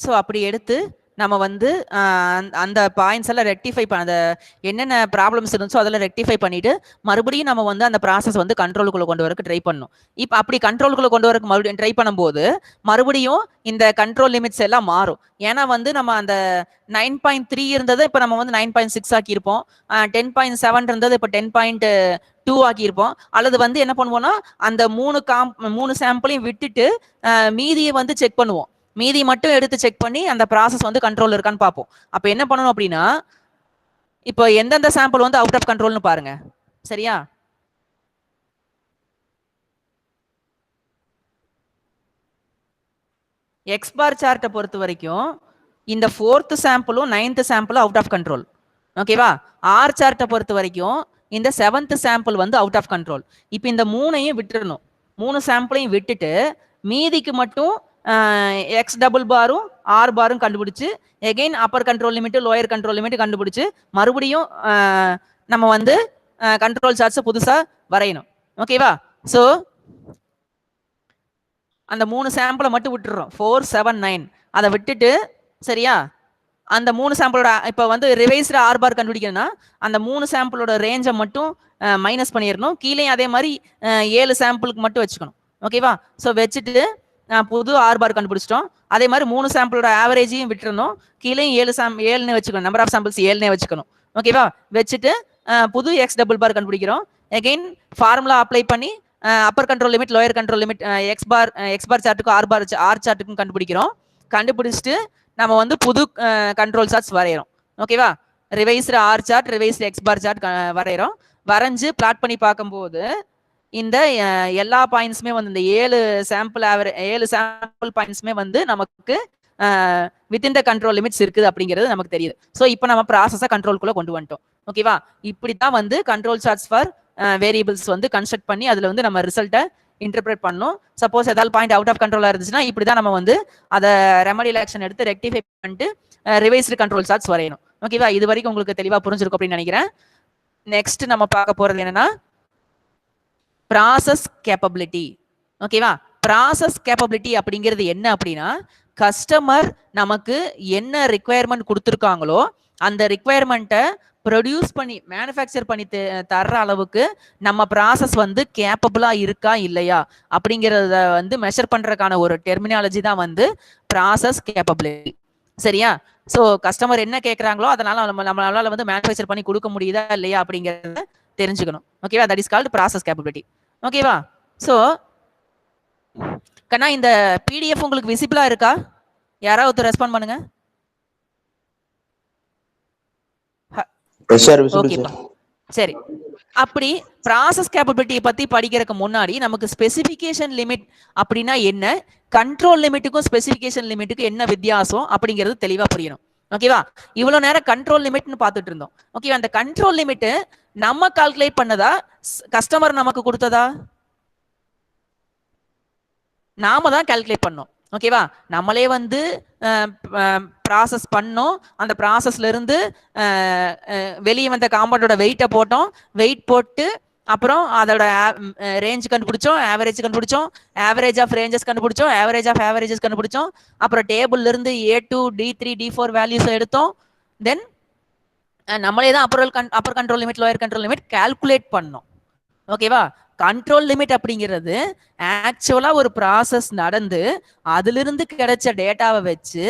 ஸோ அப்படி எடுத்து நம்ம வந்து அந்த பாயிண்ட்ஸ் எல்லாம் ரெக்டிஃபை பண்ண என்னென்ன ப்ராப்ளம்ஸ் இருந்துச்சோ அதெல்லாம் ரெக்டிஃபை பண்ணிட்டு மறுபடியும் நம்ம வந்து அந்த ப்ராசஸ் வந்து கண்ட்ரோலுக்குள்ள கொண்டு வரக்கு ட்ரை பண்ணணும். இப்போ அப்படி கண்ட்ரோலுக்குள்ள கொண்டு வரக்கு மறுபடியும் ட்ரை பண்ணும்போது மறுபடியும் இந்த கண்ட்ரோல் லிமிட்ஸ் எல்லாம் மாறும். ஏன்னா வந்து நம்ம அந்த 9.3 இருந்தது இப்போ நம்ம வந்து 9.6 ஆக்கியிருப்போம். 10.7 இருந்தது இப்போ 10.2 ஆக்கியிருப்போம். அல்லது வந்து என்ன பண்ணுவோம்னா அந்த மூணு சாம்பிளையும் விட்டுட்டு மீதியை வந்து செக் பண்ணுவோம். மீதி மட்டும் எடுத்து செக் பண்ணி அந்த ப்ராசஸ் வந்து கண்ட்ரோல் இருக்கான்னு பார்ப்போம். அப்ப என்ன பண்ணணும் அப்படின்னா இப்போ எந்தெந்த சாம்பிள் வந்து அவுட் ஆஃப் கண்ட்ரோல்னு பாருங்க. சரியா? எக்ஸ் பார் சார்ட்டை பொறுத்த வரைக்கும் இந்த 4th சாம்பிளும் 9th சாம்பிளும் அவுட் ஆஃப் கண்ட்ரோல். ஓகேவா? ஆர் சார்ட்டை பொறுத்த வரைக்கும் இந்த 7th சாம்பிள் வந்து அவுட் ஆஃப் கண்ட்ரோல். இப்போ இந்த மூணையும் விட்டுறணும். 3 சாம்பிளையும் விட்டுட்டு மீதிக்கு மட்டும் எக்ஸ் டபுள் பாரும் ஆர் பாரும் கண்டுபிடிச்சு again Appar control limit lower control limit கண்டுபிடிச்சு மறுபடியும் நம்ம வந்து கண்ட்ரோல் சார்ட்ஸ் புதுசா வரையணும். ஓகேவா? ஸோ அந்த 3 சாம்பிளை மட்டும் விட்டுறோம். 4, 7, 9 அதை விட்டுட்டு சரியா அந்த 3 சாம்பிளோட இப்போ வந்து ரிவைஸ்டு ஆர் பார் கண்டுபிடிக்கணும்னா அந்த 3 சாம்பிளோட ரேஞ்சை மட்டும் மைனஸ் பண்ணிடணும். கீழே அதே மாதிரி 7 சாம்பிளுக்கு மட்டும் வச்சுக்கணும். ஓகேவா? ஸோ வச்சுட்டு புது ஆர் பார் கண்டுபிடிச்சிட்டோம். அதே மாதிரி 3 சாம்பிளோட ஆவரேஜையும் விட்டுறணும். கீழே 7ன்னு வச்சுக்கணும். நம்பர் ஆஃப் சாம்பிள்ஸ் 7னே வச்சுக்கணும். ஓகேவா? வச்சுட்டு புது எக்ஸ் டபுள் பார் கண்டுபிடிக்கிறோம். அகைன் ஃபார்முலா அப்ளை பண்ணி upper control limit lower control limit x bar சார்ட்டுக்கும் ஆர் சார்ட்டுக்கும் கண்டுபிடிக்கிறோம். கண்டுபிடிச்சிட்டு நம்ம வந்து புது கண்ட்ரோல் சார்ட்ஸ் வரைகிறோம். ஓகேவா? Revised R chart revised x bar chart வரைகிறோம். வரைஞ்சு பிளாட் பண்ணி பார்க்கும்போது இந்த எல்லா பாயிண்ட்ஸுமே வந்து இந்த 7 சாம்பிள் பாயிண்ட்ஸுமே வந்து நமக்கு வித்தின் த கண்ட்ரோல் லிமிட்ஸ் இருக்குது அப்படிங்கிறது நமக்கு தெரியுது. ஸோ இப்போ நம்ம ப்ராசஸை கண்ட்ரோல்குள்ள கொண்டு வந்துட்டோம். ஓகேவா? இப்படி தான் வந்து கண்ட்ரோல் சார்ட்ஸ் ஃபார் வேரியபிள்ஸ் வந்து கன்ஸ்ட்ரக்ட் பண்ணி அதில் வந்து நம்ம ரிசல்ட்டை இன்டர்பிரேட் பண்ணணும். சப்போஸ் ஏதாவது பாயிண்ட் அவுட் ஆஃப் கண்ட்ரோலாக இருந்துச்சுன்னா இப்படி தான் நம்ம வந்து அதை ரெமடியல் ஆக்ஷன் எடுத்து ரெக்டிஃபை பண்ணிட்டு ரிவைஸ்டு கண்ட்ரோல் சார்ட்ஸ் வரையணும். ஓகேவா? இது வரைக்கும் உங்களுக்கு தெளிவாக புரிஞ்சிருக்கும் அப்படின்னு நினைக்கிறேன். நெக்ஸ்ட் நம்ம பார்க்க போகிறது என்னன்னா ப்ராசஸ் கேப்பபிலிட்டி. ஓகேவா? ப்ராசஸ் கேப்பபிலிட்டி அப்படிங்கிறது என்ன அப்படின்னா கஸ்டமர் நமக்கு என்ன ரிக்குவயர்மெண்ட் கொடுத்துருக்காங்களோ அந்த ரிக்குவயர்மெண்ட்டை ப்ரொடியூஸ் பண்ணி மேனுஃபேக்சர் பண்ணி தர்ற அளவுக்கு நம்ம ப்ராசஸ் வந்து கேப்பபிளா இருக்கா இல்லையா அப்படிங்கிறத வந்து மெஷர் பண்றதுக்கான ஒரு டெர்மினாலஜி தான் வந்து ப்ராசஸ் கேப்பபிலிட்டி. சரியா? ஸோ கஸ்டமர் என்ன கேட்குறாங்களோ அதனால நம்மளால வந்து மேனுஃபேக்சர் பண்ணி கொடுக்க முடியுதா இல்லையா அப்படிங்கிறத தெரிஞ்சுக்கணும். ஓகேவா? That is called process capability. ஓகேவா? ஸோ கண்ணா இந்த பிடிஎஃப் உங்களுக்கு விசிபிளா இருக்கா? யாராவது ரெஸ்பாண்ட் பண்ணுங்க. ஓகேப்பா, சரி. அப்படி ப்ராசஸ் கேப்பபிலிட்டியை பத்தி படிக்கிறதுக்கு முன்னாடி நமக்கு ஸ்பெசிஃபிகேஷன் லிமிட் அப்படின்னா என்ன, கண்ட்ரோல் லிமிட்டுக்கும் ஸ்பெசிஃபிகேஷன் லிமிட்டுக்கும் என்ன வித்தியாசம் அப்படிங்கிறது தெளிவா புரியணும். ஓகேவா? இவ்வளவு நேரம் கண்ட்ரோல் லிமிட்னு பார்த்துட்டு இருந்தோம். ஓகேவா? அந்த கண்ட்ரோல் லிமிட் நம்ம கால்குலேட் பண்ணதா கஸ்டமர் நமக்கு கொடுத்ததா? நாம தான் கால்குலேட் பண்ணோம். ஓகேவா? நம்மளே வந்து ப்ராசஸ் பண்ணோம். அந்த ப்ராசஸ்ல இருந்து வெளியே வந்த காம்பவுண்டோட வெயிட்டை போட்டோம். வெயிட் போட்டு அப்புறம் அதோட ரேஞ்ச் கண்டுபிடிச்சோம், ஆவரேஜ் கண்டுபிடிச்சோம், ஆவரேஜ் ஆஃப் ரேஞ்சஸ் கண்டுபிடிச்சோம், ஆவரேஜ் ஆஃப் ஆவரேஜஸ் கண்டுபிடிச்சோம். அப்புறம் டேபிள்ல இருந்து A2, D3, D4 வேல்யூஸ் எடுத்தோம். தென் நம்மளே தான் Appar control limit lower control limit calculate பண்ணோம். ஓகேவா? கண்ட்ரோல் லிமிட் அப்படிங்கிறது ஆக்சுவலா ஒரு ப்ராசஸ் நடந்து அதிலிருந்து கிடைச்ச டேட்டாவை வச்சு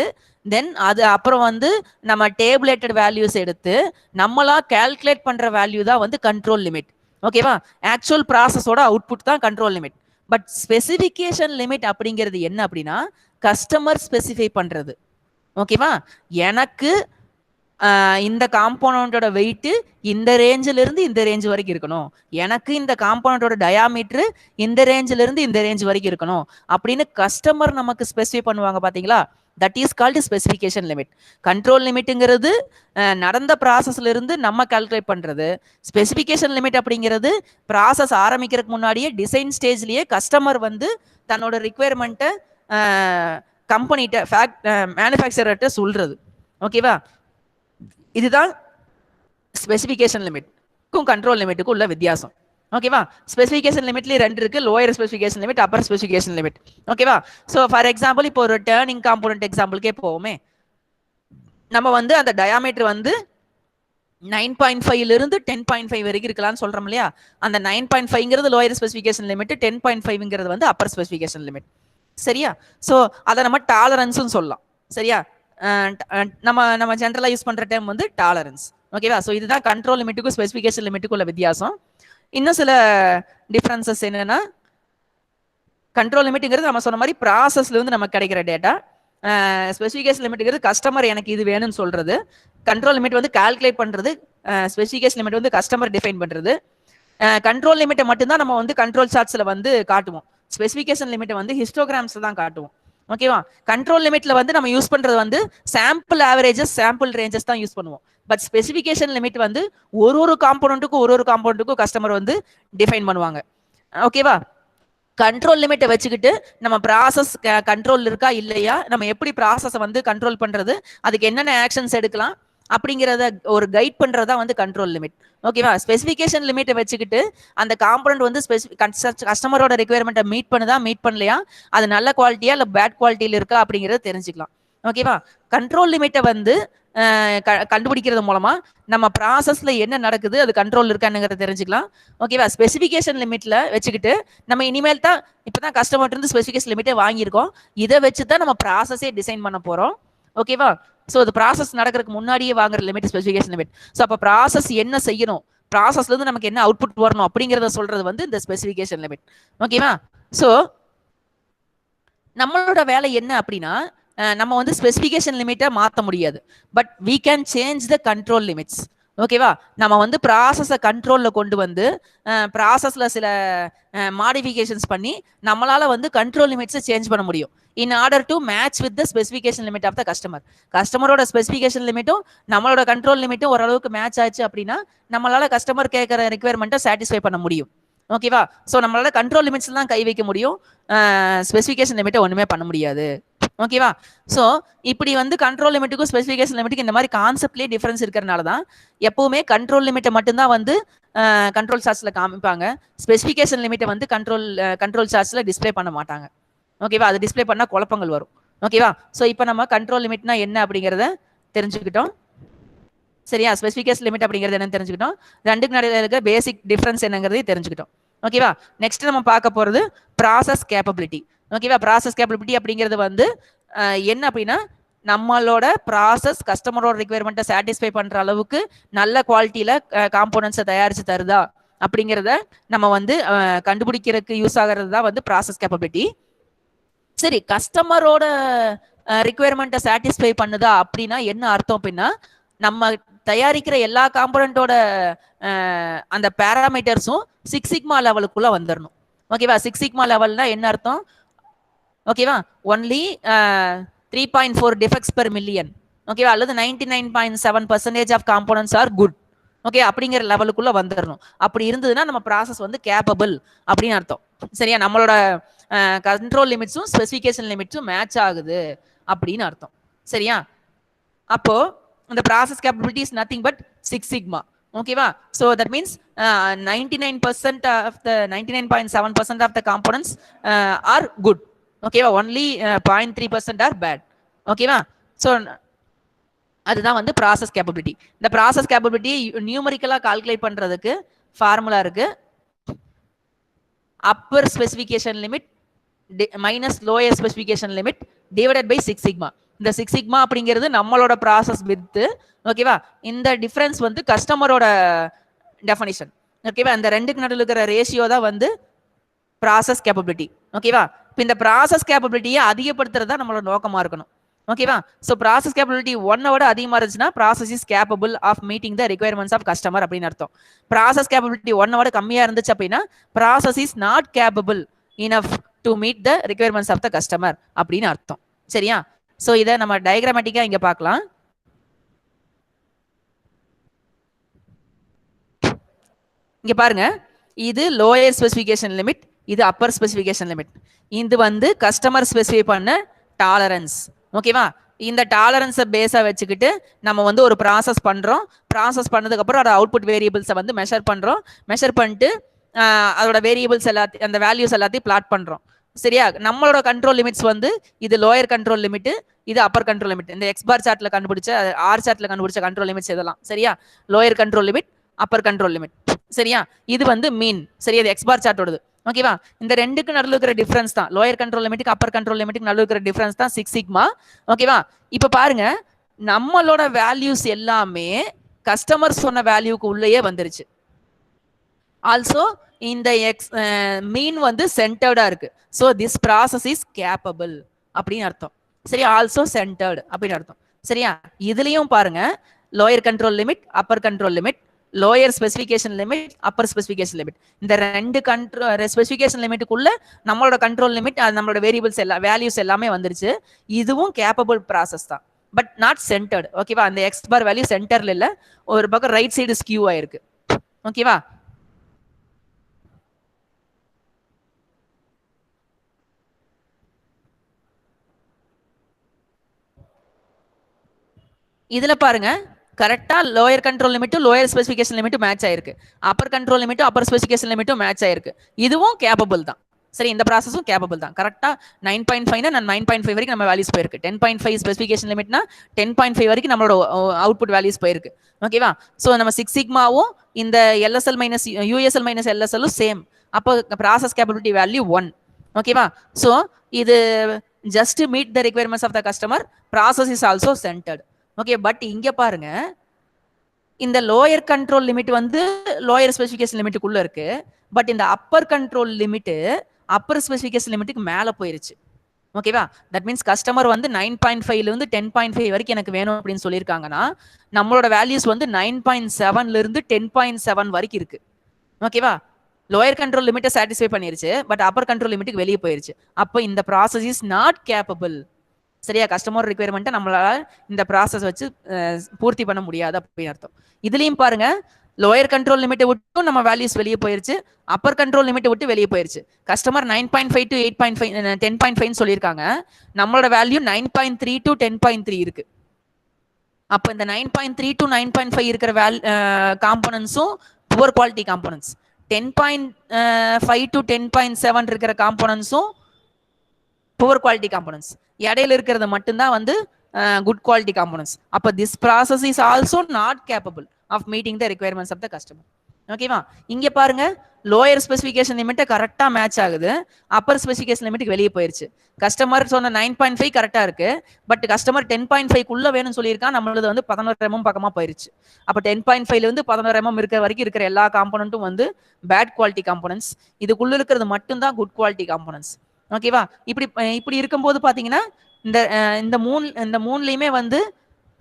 தென் அது அப்புறம் வந்து நம்ம டேபுலேட்டட் வேல்யூஸ் எடுத்து நம்மளா கால்குலேட் பண்ற வேல்யூ தான் வந்து கண்ட்ரோல் லிமிட். ஓகேவா? ஆக்சுவல் ப்ராசஸோட அவுட்புட் தான் control limit. But specification limit அப்படிங்கிறது என்ன அப்படின்னா கஸ்டமர் ஸ்பெசிஃபை பண்றது. ஓகேவா? எனக்கு இந்த காம்பவுண்டோட வெயிட் இந்த ரேஞ்சில இருந்து இந்த ரேஞ்ச் வரைக்கும் இருக்கணும், எனக்கு இந்த காம்பவுண்டோட டயாமீட்டர் இந்த ரேஞ்சில இருந்து இந்த ரேஞ்ச் வரைக்கும் இருக்கணும் அப்படின்னு கஸ்டமர் நமக்கு ஸ்பெசிஃபை பண்ணுவாங்க. பாத்தீங்களா? That is called specification limit. Control லிமிட்ங்கிறது நடந்த ப்ராசஸ்ல இருந்து நம்ம கால்குலேட் பண்றது. ஸ்பெசிஃபிகேஷன் லிமிட் அப்படிங்கிறது ப்ராசஸ் ஆரம்பிக்கிறதுக்கு முன்னாடியே டிசைன் ஸ்டேஜ்லயே கஸ்டமர் வந்து தன்னோட ரிக்குவயர்மெண்ட்டை கம்பெனிட்ட மேனுஃபேக்சரர்கிட்ட சொல்றது. ஓகேவா? இதுதான் ஸ்பெசிஃபிகேஷன் லிமிட்க்கும் கண்ட்ரோல் லிமிட்டுக்கும் உள்ள வித்தியாசம். ஓகேவா? ஸ்பெசிஃபிகேஷன் லிமிட்லயே 2 இருக்கு. Lower specification limit, upper specification limit. ஓகேவா? சோ ஃபார் எக்ஸாம்பிள் இப்போ ஒரு டர்னிங் காம்போனன்ட் எக்ஸாம்பிள்க்கே போவோமே. நம்ம வந்து அந்த டயாமீட்டர் வந்து 9.5 ல இருந்து 10.5 வரைக்கும் இருக்கலாம்னு சொல்றோம் இல்லையா? அந்த 9.5ங்கிறது லோயர் ஸ்பெசிஃபிகேஷன் லிமிட், 10.5ங்கிறது வந்து அப்பர் ஸ்பெசிஃபிகேஷன் லிமிட். சரியா? சோ அத நம்ம டாலரன்ஸ்னு சொல்லலாம். சரியா? நம்ம ஜெனரலா யூஸ் பண்ற டேர்ம் வந்து டாலரன்ஸ். ஓகேவா? சோ இதுதான் கண்ட்ரோல் லிமிட்டுக்கும் ஸ்பெசிஃபிகேஷன் லிமிட்டுக்கும் உள்ள வித்தியாசம். இன்னும் சில டிஃபரன்சஸ் என்னன்னா, கண்ட்ரோல் லிமிட்ங்கிறது நம்ம சொன்ன மாதிரி ப்ராசஸ்ல இருந்து நமக்கு கிடைக்கிற டேட்டா. ஸ்பெசிஃபிகேஷன் லிமிட்ங்கிறது கஸ்டமர் எனக்கு இது வேணும்னு சொல்றது. கண்ட்ரோல் லிமிட் வந்து கால்குலேட் பண்றது. ஸ்பெசிஃபிகேஷன் லிமிட் வந்து கஸ்டமர் டிஃபைன் பண்றது. கண்ட்ரோல் லிமிட்டை மட்டும்தான் நம்ம வந்து கண்ட்ரோல் சார்ட்ஸ்ல வந்து காட்டுவோம். ஸ்பெசிஃபிகேஷன் லிமிட்டை வந்து ஹிஸ்டோகிராம்ஸ்ல தான் காட்டுவோம். ஓகேவா? கண்ட்ரோல் லிமிட்ல வந்து நம்ம யூஸ் பண்றது வந்து சாம்பிள் ஆவரேஜஸ், சாம்பிள் ரேஞ்சஸ் தான் யூஸ் பண்ணுவோம். பட் ஸ்பெசிஃபிகேஷன் லிமிட் வந்து ஒரு காம்போனன்ட்டுக்கும் கஸ்டமர் வந்து டிஃபைன் பண்ணுவாங்க. ஓகேவா? கண்ட்ரோல் லிமிட்டை வச்சுக்கிட்டு நம்ம ப்ராசஸ் கண்ட்ரோல் இருக்கா இல்லையா, நம்ம எப்படி ப்ராசஸை வந்து கண்ட்ரோல் பண்றது, அதுக்கு என்னென்ன ஆக்ஷன்ஸ் எடுக்கலாம் அப்படிங்கிறத ஒரு கைட் பண்றதா வந்து கண்ட்ரோல் லிமிட். ஓகேவா? ஸ்பெசிஃபிகேஷன் லிமிட்டை வச்சுக்கிட்டு அந்த காம்பனன்ட் வந்து கஸ்டமரோட ரெக்யர்மெண்ட்டை மீட் பண்ணலையா, அது நல்ல குவாலிட்டியா இல்லை பேட் குவாலிட்டியில் இருக்கா அப்படிங்கிறத தெரிஞ்சுக்கலாம். ஓகேவா? கண்ட்ரோல் லிமிட்டை வந்து கண்டுபிடிக்கிறது மூலமா நம்ம ப்ராசஸ்ல என்ன நடக்குது, அது கண்ட்ரோல் இருக்கானுங்கிறத தெரிஞ்சுக்கலாம். ஓகேவா? ஸ்பெசிஃபிகேஷன் லிமிட்ல வச்சுக்கிட்டு நம்ம இனிமேல் தான் இப்பதான் கஸ்டமர் இருந்து ஸ்பெசிஃபிகேஷன் லிமிட்டே வாங்கியிருக்கோம். இதை வச்சு தான் நம்ம ப்ராசஸே டிசைன் பண்ண போறோம். ஓகேவா? ஸோ அது ப்ராசஸ் நடக்கிறதுக்கு முன்னாடியே வாங்குற லிமிட் ஸ்பெசிஃபிகேஷன் லிமிட். ஸோ அப்போ ப்ராசஸ் என்ன செய்யணும், ப்ராசஸ்ல இருந்து நமக்கு என்ன அவுட்புட் வரணும் அப்படிங்கிறத சொல்றது வந்து இந்த ஸ்பெசிஃபிகேஷன் லிமிட். ஓகேவா? ஸோ நம்மளோட வேலை என்ன அப்படின்னா, நம்ம வந்து ஸ்பெசிஃபிகேஷன் லிமிட்டை மாற்ற முடியாது. But we can change the control limits. ஓகேவா? நம்ம வந்து ப்ராசஸை கண்ட்ரோலில் கொண்டு வந்து ப்ராசஸில் சில மாடிஃபிகேஷன்ஸ் பண்ணி நம்மளால வந்து கண்ட்ரோல் லிமிட்ஸை சேஞ்ச் பண்ண முடியும். In order to match with the specification limit of the customer. கஸ்டமரோட ஸ்பெசிஃபிகேஷன் லிமிட்டும் நம்மளோட கண்ட்ரோல் லிமிட்டும் ஓரளவுக்கு மேட்ச் ஆச்சு அப்படின்னா நம்மளால கஸ்டமர் கேட்குற ரெக்யர்மெண்ட்டை சாட்டிஸ்ஃபை பண்ண முடியும். ஓகேவா? ஸோ நம்மளால கண்ட்ரோல் லிமிட்ஸ் தான் கை வைக்க முடியும், ஸ்பெசிஃபிகேஷன் லிமிட்டை ஒன்றுமே பண்ண முடியாது. ஓகேவா? ஸோ இப்படி வந்து கண்ட்ரோல் லிமிட்டுக்கும் ஸ்பெசிஃபிகேஷன் லிமிட்டுக்கும் இந்த மாதிரி கான்செப்ட்லேயே டிஃபரன்ஸ் இருக்கிறனால தான் எப்பவுமே கண்ட்ரோல் லிமிட்டை மட்டும்தான் வந்து கண்ட்ரோல் சார்ட்ஸில் காமிப்பாங்க. ஸ்பெசிஃபிகேஷன் லிமிட்டை வந்து கண்ட்ரோல் சார்ட்ஸில் டிஸ்பிளே பண்ண மாட்டாங்க. ஓகேவா? அது டிஸ்பிளே பண்ணால் குழப்பங்கள் வரும். ஓகேவா? ஸோ இப்போ நம்ம கண்ட்ரோல் லிமிட்னா என்ன அப்படிங்கிறத தெரிஞ்சுக்கிட்டோம். சரியா? ஸ்பெசிஃபிகேஷன் லிமிட் அப்படிங்கிறது என்னன்னு தெரிஞ்சுக்கிட்டோம். ரெண்டுக்கு நடுவில் இருக்க பேசிக் டிஃபரன்ஸ் என்னங்கிறதையும் தெரிஞ்சுக்கிட்டோம். ஓகேவா? நெக்ஸ்ட் நம்ம பார்க்க போகிறது ப்ராசஸ் கேப்பபிலிட்டி. ஓகேவா? ப்ராசஸ் கேப்பபிலிட்டி அப்படிங்கிறது வந்து என்ன அப்படின்னா, நம்மளோட ப்ராசஸ் கஸ்டமரோட ரிக்வயர்மெண்ட்டை சாட்டிஸ்ஃபை பண்ற அளவுக்கு நல்ல குவாலிட்டியில காம்போனன்ட்ஸை தயாரிச்சு தருதா அப்படிங்கிறத நம்ம வந்து கண்டுபிடிக்கிறதுக்கு யூஸ் ஆகிறது தான் வந்து ப்ராசஸ் கேப்பபிலிட்டி. சரி, கஸ்டமரோட ரிக்வயர்மெண்ட்டை சாட்டிஸ்ஃபை பண்ணுதா அப்படின்னா என்ன அர்த்தம் அப்படின்னா, நம்ம தயாரிக்கிற எல்லா காம்போனன்ட்டோட அந்த பேராமீட்டர்ஸும் 6 சிக்மா லெவலுக்குள்ள வந்துடணும். ஓகேவா? 6 சிக்மா லெவல்னா என்ன அர்த்தம்? ஓகேவா? Only 3.4 defects per million. ஓகேவா? அல்லது 99.7% of components are good. Okay, அப்படிங்கிற லெவலுக்குள்ள வந்துடணும். அப்படி இருந்ததுன்னா நம்ம ப்ராசஸ் வந்து கேப்பபிள் அப்படின்னு அர்த்தம். சரியா? நம்மளோட கண்ட்ரோல் லிமிட்ஸும் ஸ்பெசிஃபிகேஷன் லிமிட்ஸும் மேட்ச் ஆகுது அப்படின்னு அர்த்தம். சரியா? அப்போ இந்த process capability is nothing but 6 sigma. ஓகேவா? So that means 99.7% of the components are good. ஓகேவா? Only 0.3% are bad. ஓகேவா? ஸோ அதுதான் வந்து ப்ராசஸ் கேப்பபிலிட்டி. இந்த ப்ராசஸ் கேப்பபிலிட்டி நியூமரிக்கலாக கால்குலேட் பண்ணுறதுக்கு ஃபார்முலா இருக்கு. Upper specification limit minus lower specification limit divided by 6 sigma. இந்த 6 சிக்மா அப்படிங்கிறது நம்மளோட ப்ராசஸ் வித். ஓகேவா? இந்த டிஃபரன்ஸ் வந்து கஸ்டமரோட டெஃபனிஷன். ஓகேவா? இந்த ரெண்டுக்கு நடுவில் இருக்கிற ரேஷியோ தான் வந்து ப்ராசஸ் கேப்பபிலிட்டி. ஓகேவா? இப்போ இந்த ப்ராசஸ் கேப்பபிலிட்டியை அதிகப்படுத்துறது தான் நம்மளோட நோக்கமாக இருக்கணும். ஓகேவா? ஸோ ப்ராசஸ் கேப்பபிலிட்டி 1 விட அதிகமாக இருந்துச்சுன்னா process is capable of meeting the requirements of customer அப்படின்னு அர்த்தம். ப்ராசஸ் கேப்பபிலிட்டி 1 விட கம்மியாக இருந்துச்சு அப்படின்னா process is not capable enough to meet the requirements of the customer அப்படின்னு அர்த்தம். சரியா? ஸோ இதை நம்ம டயக்ராமேட்டிக்கா இங்க பார்க்கலாம். இங்க பாருங்க, இது லோயர் ஸ்பெசிஃபிகேஷன் லிமிட், இது அப்பர் ஸ்பெசிஃபிகேஷன் லிமிட். இது வந்து கஸ்டமர் ஸ்பெசிஃபை பண்ண டாலரன்ஸ். ஓகேவா? இந்த டாலரன்ஸை பேஸா வச்சுக்கிட்டு நம்ம வந்து ஒரு ப்ராசஸ் பண்றோம். ப்ராசஸ் பண்ணதுக்கு அப்புறம் அதோட அவுட்புட் வேரியபிள்ஸை வந்து மெஷர் பண்றோம். மெஷர் பண்ணிட்டு அதோட வேரியபிள்ஸ் எல்லாத்தையும் அந்த வேல்யூஸ் எல்லாத்தையும் பிளாட் பண்றோம். சரியா? நம்மளோட கண்ட்ரோல் லிமிட்ஸ் வந்து இது லோயர் கண்ட்ரோல் லிமிட், இது அப்பர் கண்ட்ரோல் லிமிட். இந்த எக்ஸ் பார் சார்ட்ல கண்டுபிடிச்ச ஆர் சார்ட்ல கண்டுபிடிச்ச கண்ட்ரோல் லிமிட்ஸ் இதெல்லாம். சரியா? Lower control limit, upper control limit. சரியா? இது வந்து மீன். சரியா? இது எக்ஸ் பார் சார்ட்டோடது. ஓகேவா? இந்த ரெண்டுக்கு நடுவுல இருக்கிற டிஃபரன்ஸ் தான் லோயர் கண்ட்ரோல் லிமிட்டுக்கு அப்பர் கண்ட்ரோல் லிமிட்டுக்கு நடுவுல இருக்கிற டிஃபரன்ஸ் தான் 6 சிக்மா. ஓகேவா? இப்ப பாருங்க, நம்மளோட வேல்யூஸ் எல்லாமே கஸ்டமர் சொன்ன வேல்யூக்கு உள்ளேயே வந்துருச்சு. ஆல்சோ இந்த எக்ஸ் மீன் வந்து சென்டர்டா இருக்கு. So this process is capable அப்படின்னு அர்த்தம். சரி, ஆல்சோ சென்டர்டு அப்படின்னு அர்த்தம். சரியா? இதுலயும் பாருங்க, lower control limit, upper control limit, lower specification limit, upper specification limit. இந்த ரெண்டு ஸ்பெசிஃபிகேஷன் லிமிட்டுக்குள்ள நம்மளோட கண்ட்ரோல் லிமிட், நம்மளோட வேரியபிள்ஸ் எல்லாம் வேல்யூஸ் எல்லாமே வந்துருச்சு. இதுவும் கேப்பபிள் ப்ராசஸ் தான், பட் நாட் சென்டர்டு. ஓகேவா? அந்த எக்ஸ் பார் வேல்யூ சென்டர்ல இல்ல, ஒரு பக்கம் ரைட் சைடு ஸ்கியூ ஆயிருக்கு. ஓகேவா? இதுல பாருங்க, கரெக்டா லோயர் கண்ட்ரோல் லிமிட்டும் லோயர் ஸ்பெசிஃபிகேஷன் லிமிட்டும் மேட்ச் ஆயிருக்கு. அப்பர் கண்ட்ரோல் லிமிட்டும் அப்பர் ஸ்பெசிஃபிகேஷன் லிமிட்டும் மேட்ச் ஆயிருக்கு. இதுவும் கேப்பபிள் தான். சரி, இந்த ப்ராசஸும் கேப்பபிள் தான். கரெக்டா 9.5 நான் 9.5 வரைக்கும் நம்ம வேல்யூஸ் போயிருக்கு. 10.5 ஸ்பெசிஃபிகேஷன் லிமிட்னா 10.5 வரைக்கும் நம்மளோட அவுட்புட் வேல்யூஸ் போயிருக்கு. ஓகேவா? ஸோ நம்ம 6 சிக்மாவும் இந்த எல்எஸ்எல் மைனஸ் யூஎஸ்எல் மைனஸ் எல்எஸ்எல்லும் சேம். அப்போ ப்ராசஸ் கேப்பபிலிட்டி வேல்யூ 1. ஓகேவா? ஸோ இது just meet the requirements of the customer. Process is also centered. Okay, but இங்க பாருங்க, இந்த லோயர் கண்ட்ரோல் லிமிட் வந்து லோயர் ஸ்பெசிஃபிகேஷன் லிமிட்டுக்குள்ள இருக்கு. பட் இந்த upper control limit upper specification லிமிட்டுக்கு மேல போயிருச்சு. ஓகேவா? தட் மீன்ஸ் கஸ்டமர் வந்து 9.5ல இருந்து 10.5 வரைக்கும் எனக்கு வேணும் அப்படின்னு சொல்லியிருக்காங்கன்னா, நம்மளோட வேல்யூஸ் வந்து 9.7ல இருந்து 10.7 வரைக்கும் இருக்கு. ஓகேவா? லோயர் கண்ட்ரோல் லிமிட்டை சாட்டிஸ்ஃபை பண்ணிருச்சு, பட் அப்பர் கண்ட்ரோல் லிமிட்டுக்கு வெளியே போயிருச்சு. அப்போ இந்த ப்ராசஸ் இஸ் நாட் கேப்பபிள். சரியா? கஸ்டமர் ரிக்வயர்மெண்ட்டை நம்மளால இந்த ப்ராசஸ் வச்சு பூர்த்தி பண்ண முடியாது அப்படின்னு அர்த்தம். இதுலயும் பாருங்க, லோயர் கண்ட்ரோல் லிமிட்டை விட்டு நம்ம வேல்யூஸ் வெளியே போயிருச்சு, அப்பர் கண்ட்ரோல் லிமிட்டை விட்டு வெளியே போயிருச்சு. கஸ்டமர் 9.5 to 8.5 10.5 சொல்லியிருக்காங்க. நம்மளோட வேல்யூ 9.3 to 10.3 இருக்கு. அப்போ இந்த 9.3 to 9.5 இருக்கிற காம்போனன்ட்ஸும் புவர் குவாலிட்டி காம்போனன்ட்ஸ், 10.5 to 10.7 இருக்கிற காம்போனன்ட்ஸும் புவர் குவாலிட்டி காம்போனன்ட்ஸ், இடையில இருக்கிறது மட்டும்தான் வந்து குட் குவாலிட்டி காம்போனன்ட்ஸ். அப்போ this process is also not capable of meeting the requirements of the customer. ஓகேவா? இங்க பாருங்க, லோயர் ஸ்பெசிஃபிகேஷன் லிமிட்டை கரெக்டா மேட்ச் ஆகுது, அப்பர் ஸ்பெசிஃபிகேஷன் லிமிட்டுக்கு வெளியே போயிருச்சு. கஸ்டமர் சொன்ன 9.5 கரெக்டா இருக்கு, பட் கஸ்டமர் 10.5க்குள்ள வேணும்னு சொல்லியிருக்கா, நம்மளது வந்து 11 mm பக்கமா போயிருச்சு. அப்போ 10.5ல இருந்து 11 mm இருக்கிற வரைக்கும் இருக்கிற எல்லா காம்போனன்ட்டும் வந்து பேட் குவாலிட்டி காம்போனன்ட்ஸ், இதுக்குள்ள இருக்கிறது மட்டும்தான் குட் குவாலிட்டி காம்போனன்ட்ஸ். ஓகேவா? இப்படி இருக்கும்போது பாத்தீங்கன்னா, இந்த மூணுலயுமே வந்து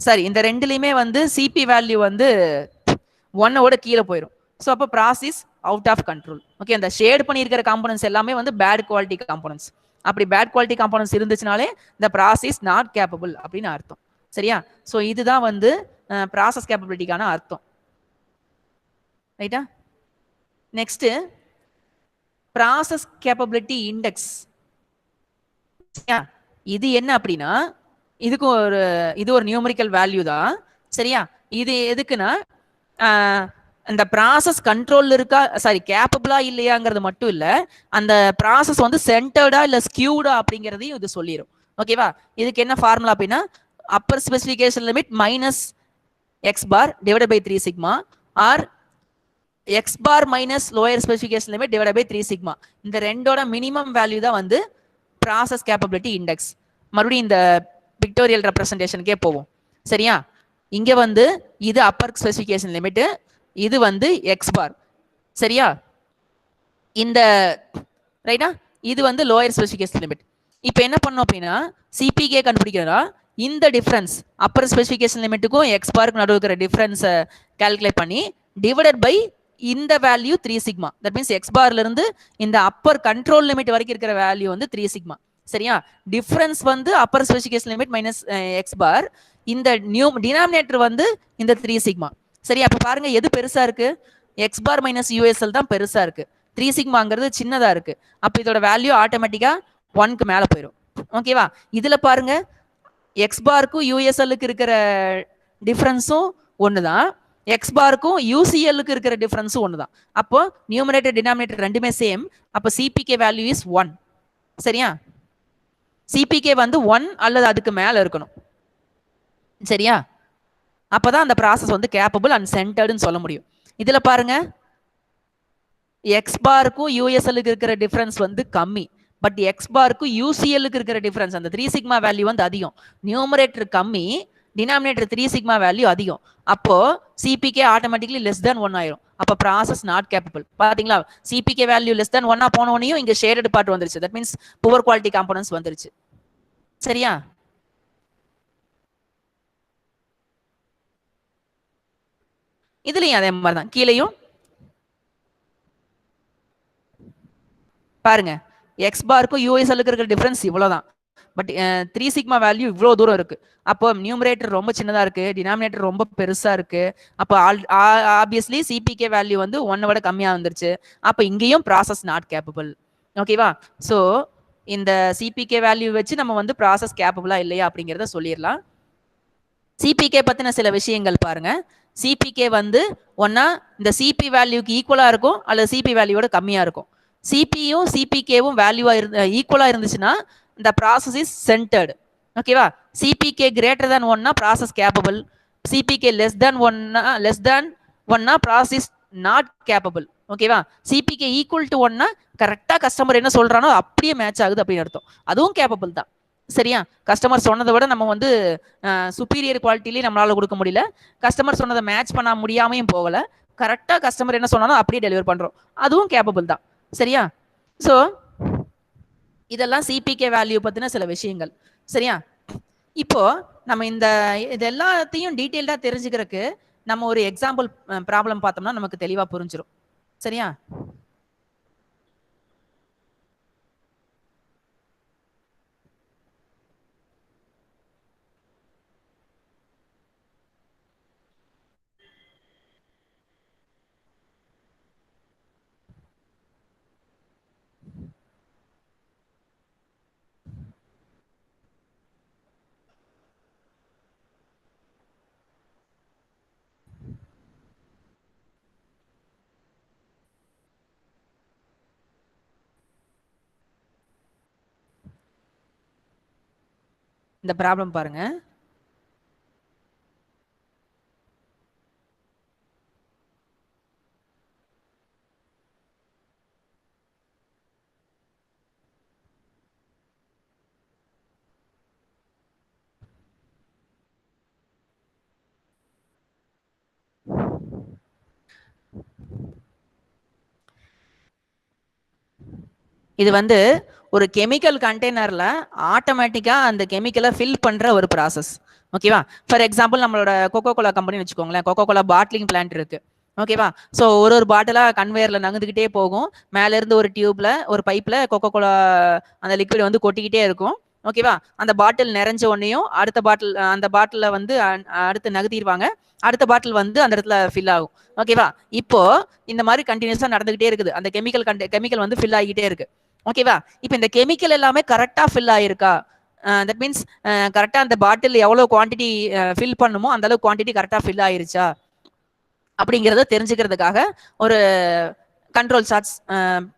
சரி, இந்த ரெண்டுலயுமே வந்து சிபி வேல்யூ வந்து 1ஓட கீழே போயிடும். ஸோ அப்போ process out of control. Okay, அந்த ஷேட் பண்ணியிருக்கிற காம்போனன்ட்ஸ் எல்லாமே வந்து பேட் குவாலிட்டி காம்போனன்ட்ஸ். அப்படி பேட் குவாலிட்டி காம்போனன்ட்ஸ் இருந்துச்சுனாலே இந்த ப்ராசஸ் நாட் கேப்பபிள் அப்படின்னு அர்த்தம். சரியா? ஸோ இதுதான் வந்து ப்ராசஸ் கேப்பபிலிட்டிக்கான அர்த்தம். ரைட்டா? Next, process capability index. இது என்ன அப்படின்னா, இது ஒரு நியூமரிக்கல் வேல்யூ தான். சரியா? இது எதுக்குன்னா, அந்த ப்ராசஸ் கண்ட்ரோல் இருக்கா, சாரி கேப்பபிளா இல்லையாங்கிறது மட்டும் இல்ல, அந்த ப்ராசஸ் வந்து சென்டர்டா இல்ல ஸ்கியூடா அப்படிங்கிறதையும் இது சொல்லிடும். ஓகேவா? இதுக்கு என்ன ஃபார்முலா அப்படின்னா, upper specification limit minus x bar divided by 3 sigma or x bar minus lower specification limit divided by 3 sigma. இந்த ரெண்டோட மினிமம் வேல்யூ தான் வந்து ப்ராசஸ் கேப்பபிலிட்டி இண்டெக்ஸ். மறுபடியும் இந்த பிக்டோரியல் ரெப்ரசன்டேஷனுக்கே போவோம். சரியா? இங்க வந்து இது அப்பர் ஸ்பெசிஃபிகேஷன் லிமிட், இது வந்து எக்ஸ் பார். சரியா? இந்த ரைட்டா, இது வந்து லோயர் ஸ்பெசிஃபிகேஷன் லிமிட். இப்போ என்ன பண்ணோம் அப்படின்னா, சிபிகே கண்டுபிடிக்கிறதா இந்த டிஃபரன்ஸ் அப்பர் ஸ்பெசிஃபிகேஷன் லிமிட்டுக்கும் எக்ஸ் பாருக்கு நடுவில் இருக்கிற டிஃபரன்ஸை கால்குலேட் பண்ணி டிவைடட் பை இந்த value 3 sigma. That means x பார்ல இருந்து இந்த அப்பர் கண்ட்ரோல் லிமிட் வரைக்கும் இருக்கிற வேல்யூ வந்து 3 சிக்மா. சரியா? டிஃபரன்ஸ் வந்து upper specification limit minus x bar, இந்த டினாமினேட்டர் வந்து இந்த 3 சிக்மா. சரி, அப்ப பாருங்க எது பெருசா இருக்கு? எக்ஸ் பார் மைனஸ் யூஎஸ்எல் தான் பெருசா இருக்கு, 3 சிக்மாங்கிறது சின்னதா இருக்கு. அப்ப இதோட வேல்யூ ஆட்டோமேட்டிக்கா 1க்கு மேல போயிடும். ஓகேவா? இதுல பாருங்க, எக்ஸ் பாருக்கும் யூஎஸ்எல்லுக்கு இருக்கிற டிஃபரன்ஸும் ஒண்ணுதான், எக்ஸ் பாருக்கும் யூசிஎல்லுக்கு இருக்கிற டிஃபரன்ஸும் ஒன்று தான். அப்போ நியூமரேட்டர் டினாமினேட்டர் ரெண்டுமே சேம். அப்போ சிபிகே வேல்யூ இஸ் 1. சரியா? சிபிகே வந்து 1 அல்லது அதுக்கு மேல இருக்கணும். சரியா? அப்பதான் அந்த ப்ராசஸ் வந்து கேப்பபிள் அண்ட் சென்டர்டுன்னு சொல்ல முடியும். இதுல பாருங்க, எக்ஸ் பாருக்கும் யூஎஸ்எல்லுக்கு இருக்கிற டிஃபரன்ஸ் வந்து கம்மி. பட் எக்ஸ் பாருக்கும் யூசிஎல்லுக்கு இருக்கிற டிஃபரன்ஸ் அந்த 3 சிக்மா வேல்யூ வந்து அதிகம். நியூமரேட்டர் கம்மி, டினாமினேட்டர் 3 சிக்மா வேல்யூ அதிகம். அப்போ சிபிகே ஆட்டோமேட்டிக்கலி லெஸ் தேன் 1 ஆயிரும். அப்போ ப்ராசஸ் நாட் கேப்பபிள். பாத்தீங்களா? சிபிகே வேல்யூ லெஸ் தேன் 1 போனோனையும் இங்க ஷேடட் பார்ட் வந்துருச்சு. That means poor quality components வந்துருச்சு. சரியா? இதுலயும் அதே மாதிரி தான். கீழேயும் பாருங்க, எக்ஸ் பாருக்கும் யூஎஸ்எல்லுக்கு இருக்கிற டிஃபரன்ஸ் இவ்வளவுதான். பட் 3 சிக்மா வேல்யூ இவ்வளோ தூரம் இருக்கு. அப்போ நியூமரேட்டர் ரொம்ப சின்னதா இருக்கு, டினாமினேட்டர் ரொம்ப பெருசா இருக்கு. அப்போ ஆப்வியஸ்லி சிபிகே வேல்யூ வந்து 1 விட கம்மியா வந்துருச்சு. அப்போ இங்கேயும் ப்ராசஸ் நாட் கேப்பபிள். ஓகேவா? ஸோ இந்த சிபிகே வேல்யூ வச்சு நம்ம வந்து ப்ராசஸ் கேப்பபிளா இல்லையா அப்படிங்கிறத சொல்லிடலாம். சிபிகே பத்தின சில விஷயங்கள் பாருங்க. சிபிகே வந்து ஒன்னா இந்த சிபி வேல்யூக்கு ஈக்குவலா இருக்கும் அல்லது சிபி வேல்யூவோட கம்மியா இருக்கும். சிபியும் சிபிகேவும் வேல்யூவா ஈக்குவலா இருந்துச்சுன்னா இந்த ப்ராசஸ் இஸ் சென்டர்டு. ஓகேவா? CPK greater than 1 process capable. CPK less than 1 process is not capable. ஓகேவா? சிபிகே ஈக்குவல் டு 1 கரெக்டா கஸ்டமர் என்ன சொல்றானோ அப்படியே மேட்ச் ஆகுது அப்படின்னு அர்த்தம். அதுவும் கேப்பபிள் தான். சரியா? கஸ்டமர் சொன்னதை விட நம்ம வந்து சுப்பீரியர் குவாலிட்டிலேயே நம்மளால கொடுக்க முடியல. கஸ்டமர் சொன்னதை மேட்ச் பண்ண முடியாமையும் போகல. கரெக்டா கஸ்டமர் என்ன சொன்னாலும் அப்படியே டெலிவர் பண்றோம். அதுவும் கேப்பபிள் தான். சரியா? ஸோ இதெல்லாம் சிபிகே வேல்யூ பத்தின சில விஷயங்கள். சரியா? இப்போ நம்ம இது எல்லாத்தையும் டீட்டெயில்டா தெரிஞ்சுக்கிறதுக்கு நம்ம ஒரு எக்ஸாம்பிள் ப்ராப்ளம் பார்த்தோம்னா நமக்கு தெளிவா புரிஞ்சிடும். சரியா? இந்த ப்ராப்ளம் பாருங்க. இது வந்து ஒரு கெமிக்கல் கண்டெய்னர்ல ஆட்டோமேட்டிக்கா அந்த கெமிக்கலை ஃபில் பண்ற ஒரு ப்ராசஸ். ஓகேவா? ஃபார் எக்ஸாம்பிள் நம்மளோட கோகோ கோலா கம்பெனி வச்சுக்கோங்களேன். கோகோ கோலா பாட்லிங் பிளான்ட் இருக்கு. ஓகேவா? ஸோ ஒரு பாட்டிலா கன்வேயர்ல நகர்ந்துகிட்டே போகும். மேல இருந்து ஒரு டியூப்ல ஒரு பைப்ல கோகோ கோலா அந்த லிக்விட் வந்து கொட்டிக்கிட்டே இருக்கும். ஓகேவா? அந்த பாட்டில் நிறைஞ்ச உடனேயும் அடுத்த பாட்டில் அந்த பாட்டில வந்து அடுத்து நகர்த்திடுவாங்க. அடுத்த பாட்டில் வந்து அந்த இடத்துல ஃபில் ஆகும். ஓகேவா? இப்போ இந்த மாதிரி கண்டினியூஸா நடந்துகிட்டே இருக்குது. அந்த கெமிக்கல் வந்து ஃபில் ஆகிட்டே இருக்கு. ஓகேவா? இப்போ இந்த கெமிக்கல் எல்லாமே கரெக்டா ஃபில் ஆயிருக்கா? தட் மீன்ஸ் கரெக்டா அந்த பாட்டில் எவ்வளவு குவான்டிட்டி ஃபில் பண்ணுமோ அந்த அளவு குவான்டிட்டி கரெக்டா ஃபில் ஆயிருச்சா அப்படிங்கிறத தெரிஞ்சுக்கிறதுக்காக ஒரு கண்ட்ரோல் சார்ட்ஸ்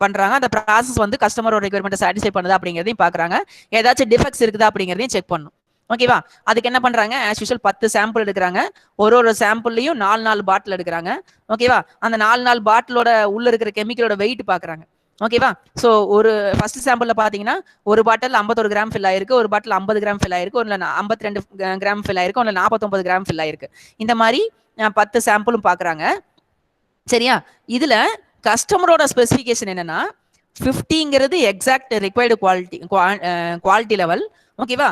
பண்றாங்க. அந்த ப்ராசஸ் வந்து கஸ்டமரோட ரெக்யர்மெண்ட்டை சாட்டிஸ்ஃபை பண்ணுதா அப்படிங்கிறதையும் பாக்குறாங்க. ஏதாச்சும் டிஃபெக்ட்ஸ் இருக்குதா அப்படிங்கிறதையும் செக் பண்ணும். ஓகேவா? அதுக்கு என்ன பண்றாங்க? ஆஸ் யூஷுவல் 10 சாம்பிள் எடுக்கிறாங்க. ஒரு சாம்பிள்லையும் 4 பாட்டில் எடுக்கிறாங்க. ஓகேவா? அந்த 4 பாட்டிலோட உள்ள இருக்கிற கெமிக்கலோட வெயிட் பாக்குறாங்க. ஓகேவா? ஸோ ஒரு ஃபர்ஸ்ட் சாம்பிள்ல பாத்தீங்கன்னா ஒரு பாட்டில் 51 கிராம் ஃபில் ஆயிருக்கு, ஒரு பாட்டில் 50 கிராம் ஃபில் ஆயிருக்கு, ஒன்னு 52 கிராம் ஃபில் ஆயிருக்கு, ஒன்னு 49 கிராம் ஃபில் ஆயிருக்கு. இந்த மாதிரி 10 சாம்பிளும் பாக்குறாங்க. சரியா? இதுல கஸ்டமரோட ஸ்பெசிஃபிகேஷன் என்னன்னா 50ங்கிறது எக்ஸாக்ட் ரிக்வயர்டு குவாலிட்டி லெவல். ஓகேவா?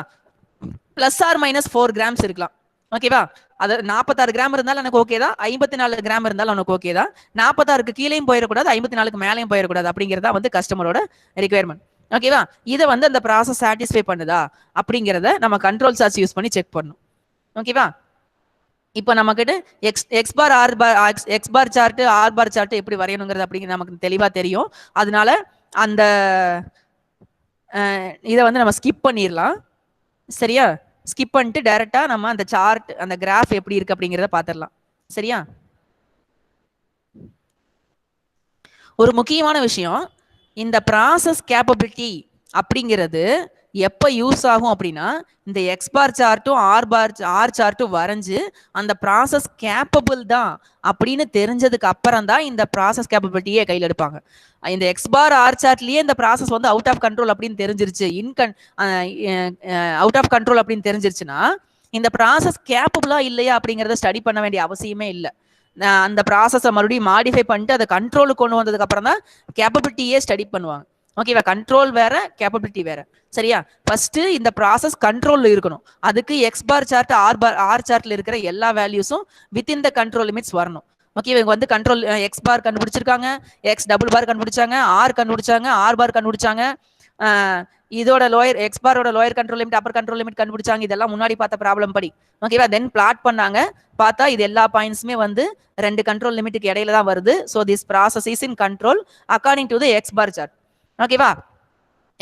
பிளஸ் ஆர் மைனஸ் 4 கிராம்ஸ் இருக்கலாம். ஓகேவா? அது 46 கிராம் இருந்தாலும் எனக்கு ஓகே தான், 54 கிராம் இருந்தாலும் எனக்கு ஓகே தான். 46க்கு கீழேயும் போயிடக்கூடாது, 54க்கு மேலேயும் போயிடக்கூடாது அப்படிங்கிறதா வந்து கஸ்டமரோட ரிக்வயர்மெண்ட். ஓகேவா? இதை வந்து அந்த ப்ராசஸ் சாட்டிஸ்ஃபை பண்ணுதா அப்படிங்கிறத நம்ம கண்ட்ரோல் சார்ட்ஸ் யூஸ் பண்ணி செக் பண்ணணும். ஓகேவா? இப்போ நம்ம கிட்ட x bar chart R bar chart எப்படி வரையணுங்கிறது அப்படிங்கிறது நமக்கு தெளிவா தெரியும். அதனால அந்த இதை வந்து நம்ம ஸ்கிப் பண்ணிடலாம். சரியா? ஸ்கிப் பண்ணிட்டு டைரக்டா நம்ம அந்த சார்ட் அந்த கிராஃப் எப்படி இருக்கு அப்படிங்கிறத பாத்திரலாம். சரியா? ஒரு முக்கியமான விஷயம், இந்த ப்ராசஸ் கேப்பபிலிட்டி அப்படிங்கிறது எப்போ யூஸ் ஆகும் அப்படின்னா, இந்த எக்ஸ் பார் சார்ட்டும் ஆர் சார்ட்டும் வரைஞ்சு அந்த ப்ராசஸ் கேப்பபிள் தான் அப்படின்னு தெரிஞ்சதுக்கு அப்புறம் தான் இந்த ப்ராசஸ் கேப்பபிலிட்டியே கையில் எடுப்பாங்க. இந்த எக்ஸ் பார் ஆர் சார்ட்லயே இந்த ப்ராசஸ் வந்து அவுட் ஆஃப் கண்ட்ரோல் அப்படின்னு தெரிஞ்சிருச்சு, அவுட் ஆஃப் கண்ட்ரோல் அப்படின்னு தெரிஞ்சிருச்சுன்னா இந்த ப்ராசஸ் கேப்பபிளா இல்லையா அப்படிங்கிறத ஸ்டடி பண்ண வேண்டிய அவசியமே இல்லை. அந்த ப்ராசஸை மறுபடியும் மாடிஃபை பண்ணிட்டு அதை கண்ட்ரோலுக்கு கொண்டு வந்ததுக்கு அப்புறம் தான் கேப்பபிலிட்டியே ஸ்டடி பண்ணுவாங்க. ஓகேவா? கண்ட்ரோல் வேற, கேப்பபிலிட்டி வேற. சரியா? ஃபர்ஸ்ட் இந்த ப்ராசஸ் கண்ட்ரோல்ல இருக்கணும். அதுக்கு எக்ஸ் பார் சார்ட் ஆர் சார்ட்ல இருக்கிற எல்லா வேல்யூஸும் வித்தின் த கண்ட்ரோல் லிமிட்ஸ் வரணும். ஓகே, இவங்க வந்து கண்ட்ரோல் எக்ஸ் பார் கண்டுபிடிச்சிருக்காங்க, எக்ஸ் டபுள் பார் கண்டுபிடிச்சாங்க, ஆர் கண்டுபிடிச்சாங்க, ஆர் பார் கண்டுபிடிச்சாங்க, இதோட லோயர் எக்ஸ் பாரோட lower control limit upper control limit கண்டுபிடிச்சாங்க. இதெல்லாம் முன்னாடி பார்த்த ப்ராப்ளம் படி. ஓகேவா? தென் பிளாட் பண்ணாங்க, பார்த்தா இது எல்லா பாயிண்ட்ஸுமே வந்து ரெண்டு கண்ட்ரோல் லிமிட்டுக்கு இடையில தான் வருது. So this process is in control according to the x bar chart. ஓகேவா?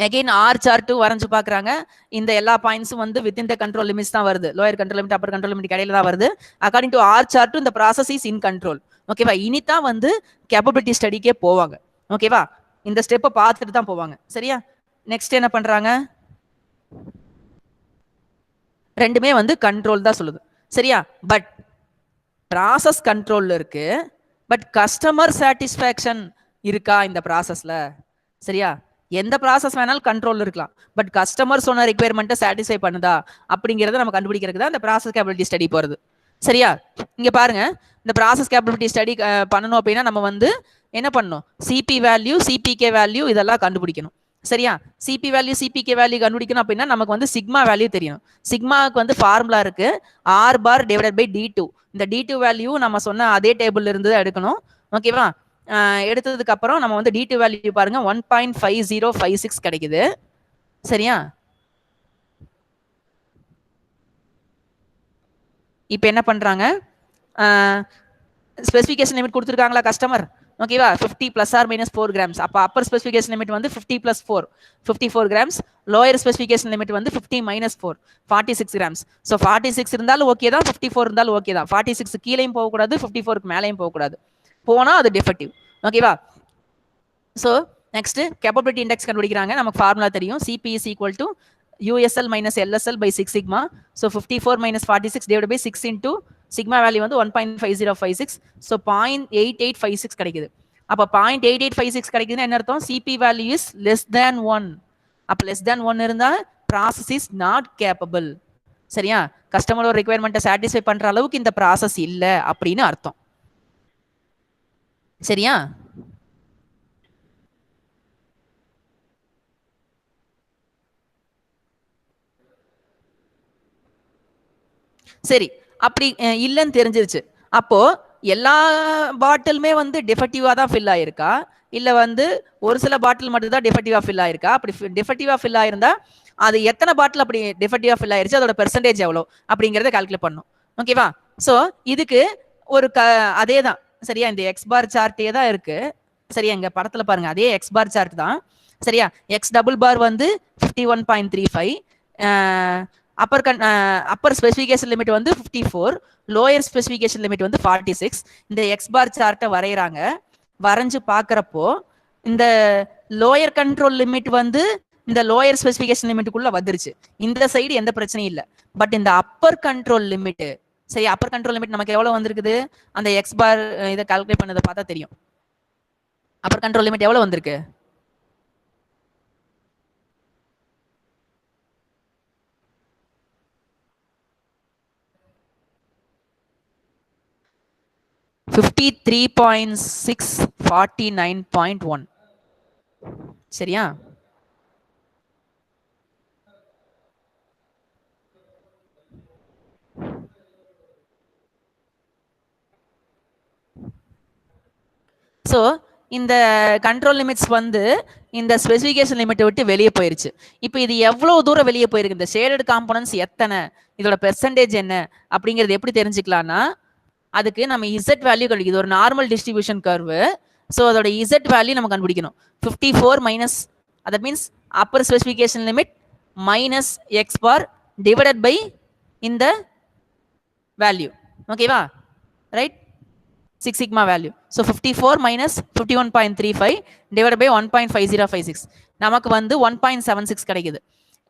அகெயின் ஆர் சார்ட் வரைஞ்சு பார்க்குறாங்க, இந்த எல்லா பாயிண்ட்ஸும் வந்து வித்தின் த கண்ட்ரோல் லிமிட்ஸ் தான் வருது. Lower control limit upper control limit இடையில தான் வருது. அக்கார்டிங் டு ஆர் சார்ட் இந்த ப்ராசஸ் இஸ் இன் கண்ட்ரோல். ஓகேவா? இனிதான் வந்து கேப்பபிலிட்டி ஸ்டடிக்கே போவாங்க. ஓகேவா? இந்த ஸ்டெப்பை பார்த்துட்டு தான் போவாங்க. சரியா? நெக்ஸ்ட் என்ன பண்றாங்க? ரெண்டுமே வந்து கண்ட்ரோல் தான் சொல்லுது. சரியா? பட் ப்ராசஸ் கண்ட்ரோல்ல இருக்கு, பட் கஸ்டமர் சாட்டிஸ்ஃபேக்ஷன் இருக்கா இந்த ப்ராசஸ்ல? சரியா? எந்த ப்ராசஸ் வேணாலும் கண்ட்ரோல் இருக்கலாம், பட் கஸ்டமர் சொன்ன ரிக்வயர்மெண்ட்டை சாட்டிஸ்ஃபை பண்ணுதா அப்படிங்கிறத நம்ம கண்டுபிடிக்கிறதுக்கு தான் இந்த ப்ராசஸ் கேப்பபிலிட்டி ஸ்டடி போகிறது. சரியா? இங்க பாருங்க, இந்த ப்ராசஸ் கேப்பபிலிட்டி ஸ்டடி பண்ணணும் அப்படின்னா நம்ம வந்து என்ன பண்ணணும்? சிபி வேல்யூ, சிபிகே வேல்யூ இதெல்லாம் கண்டுபிடிக்கணும். சரியா? சிபி வேல்யூ, சிபிகே வேல்யூ கண்டுபிடிக்கணும் அப்படின்னா நமக்கு வந்து சிக்மா வேல்யூ தெரியணும். சிக்மாவுக்கு வந்து ஃபார்முலா இருக்கு, R bar divided by D2. இந்த D2 வேல்யூ நம்ம சொன்ன அதே டேபிள்ல இருந்து எடுக்கணும். ஓகேவா? எடுத்ததுக்கு அப்புறம் நம்ம வந்து D2 வேல்யூ பாருங்க 1.5056 கிடைக்குது. சரியா? இப்போ என்ன பண்றாங்க? ஸ்பெசிஃபிகேஷன் லிமிட் கொடுத்துருக்காங்களா கஸ்டமர்? ஓகேவா? 50 plus or minus 4 grams. அப்போ அப்பர் ஸ்பெசிஃபிகேஷன் லிமிட் வந்து 50 plus 4 54 grams. Lower specification limit வந்து 50 minus 4 46 grams. ஸோ 46 இருந்தாலும் ஓகே தான், 54 இருந்தாலும் ஓகே தான். 46 கீழேயும் போகக்கூடாது, 54க்கு மேலேயும் போகக்கூடாது. போனால் அது டிஃபெக்டிவ். ஓகேவா? ஸோ நெக்ஸ்ட் கேப்பபிலிட்டி இண்டெக்ஸ் கண்டுபிடிக்கிறாங்க. நமக்கு ஃபார்முலா தெரியும், CP is equal to USL minus LSL by 6 sigma. So 54 minus 46 divided by 6 into sigma value வந்து 1.5056. So 0.8856 கிடைக்குது. அப்போ 0.8856 கிடைக்குதுன்னா என்ன அர்த்தம்? CP value is less than 1. அப்போ less than 1 இருந்தால் process is not capable. சரியா? கஸ்டமரோட ரிக்வயர்மெண்ட்டை சாட்டிஸ்ஃபை பண்ற அளவுக்கு இந்த ப்ராசஸ் இல்லை அப்படின்னு அர்த்தம். சரியா? சரி, அப்படி இல்லைன்னு தெரிஞ்சிருச்சு. அப்போ எல்லா பாட்டிலுமே வந்து டிஃபெக்டிவா தான் ஃபில் ஆயிருக்கா, இல்ல வந்து ஒரு சில பாட்டில் மட்டும் தான் டிஃபெக்டிவா ஃபில் ஆயிருக்கா? அப்படி டிஃபெக்டிவா ஃபில் ஆயிருந்தா அது எத்தனை பாட்டில் அப்படி டிஃபெக்டிவா ஃபில் ஆயிருச்சு, அதோட பெர்சன்டேஜ் எவ்வளோ அப்படிங்கிறத கால்குலேட் பண்ணும். ஓகேவா? ஸோ இதுக்கு ஒரு அதே தான். சரியா? இந்த எக்ஸ் பார் சார்ட்டே தான் இருக்கு. சரியா? இங்க படத்துல பாருங்க, அதே எக்ஸ் பார் சார்ட் தான். சரியா? எக்ஸ் டபுள் பார் வந்து 51.35, அப்பர் ஸ்பெசிஃபிகேஷன் லிமிட் வந்து 54, லோயர் ஸ்பெசிஃபிகேஷன் லிமிட் வந்து 46. இந்த எக்ஸ் பார் சார்ட்டை வரைகிறாங்க. வரைஞ்சு பார்க்குறப்போ இந்த லோயர் கண்ட்ரோல் லிமிட் வந்து இந்த லோயர் ஸ்பெசிஃபிகேஷன் லிமிட்டுக்குள்ள வந்துருச்சு. இந்த சைடு எந்த பிரச்சனையும் இல்லை. பட் இந்த அப்பர் கண்ட்ரோல் லிமிட், சரி, அப்பர் கண்ட்ரோல் லிமிட் நமக்கு எவ்வளவு வந்திருக்குது? அந்த எக்ஸ் பார் இதை கால்குலேட் பண்ணதை பார்த்தா தெரியும். அப்பர் கண்ட்ரோல் லிமிட் எவ்வளவு வந்திருக்கு? $53.649.1. சரியா? ஸோ இந்த கண்ட்ரோல் லிமிட்ஸ் வந்து இந்த ஸ்பெசிஃபிகேஷன் லிமிட்டை விட்டு வெளியே போயிருச்சு. இப்போ இது எவ்வளோ தூரம் வெளியே போயிருக்கு, இந்த ஷேடட் காம்போனன்ட்ஸ் எத்தனை, இதோட பெர்சன்டேஜ் என்ன அப்படிங்கிறது எப்படி தெரிஞ்சுக்கலாம்னா, அதுக்கு நம்ம இசட் வேல்யூ கிடைக்குது. இது ஒரு நார்மல் டிஸ்ட்ரிபியூஷன் கர்வு. ஸோ அதோட இசட் வேல்யூ நம்ம கண்டுபிடிக்கணும். 54 minus, that means upper specification limit minus x bar divided by இந்த வேல்யூ. ஓகேவா? Right? 6 sigma value. So 54 minus 51.35 divided by 1.5056 நமக்கு வந்து 1.76 கிடைக்குது.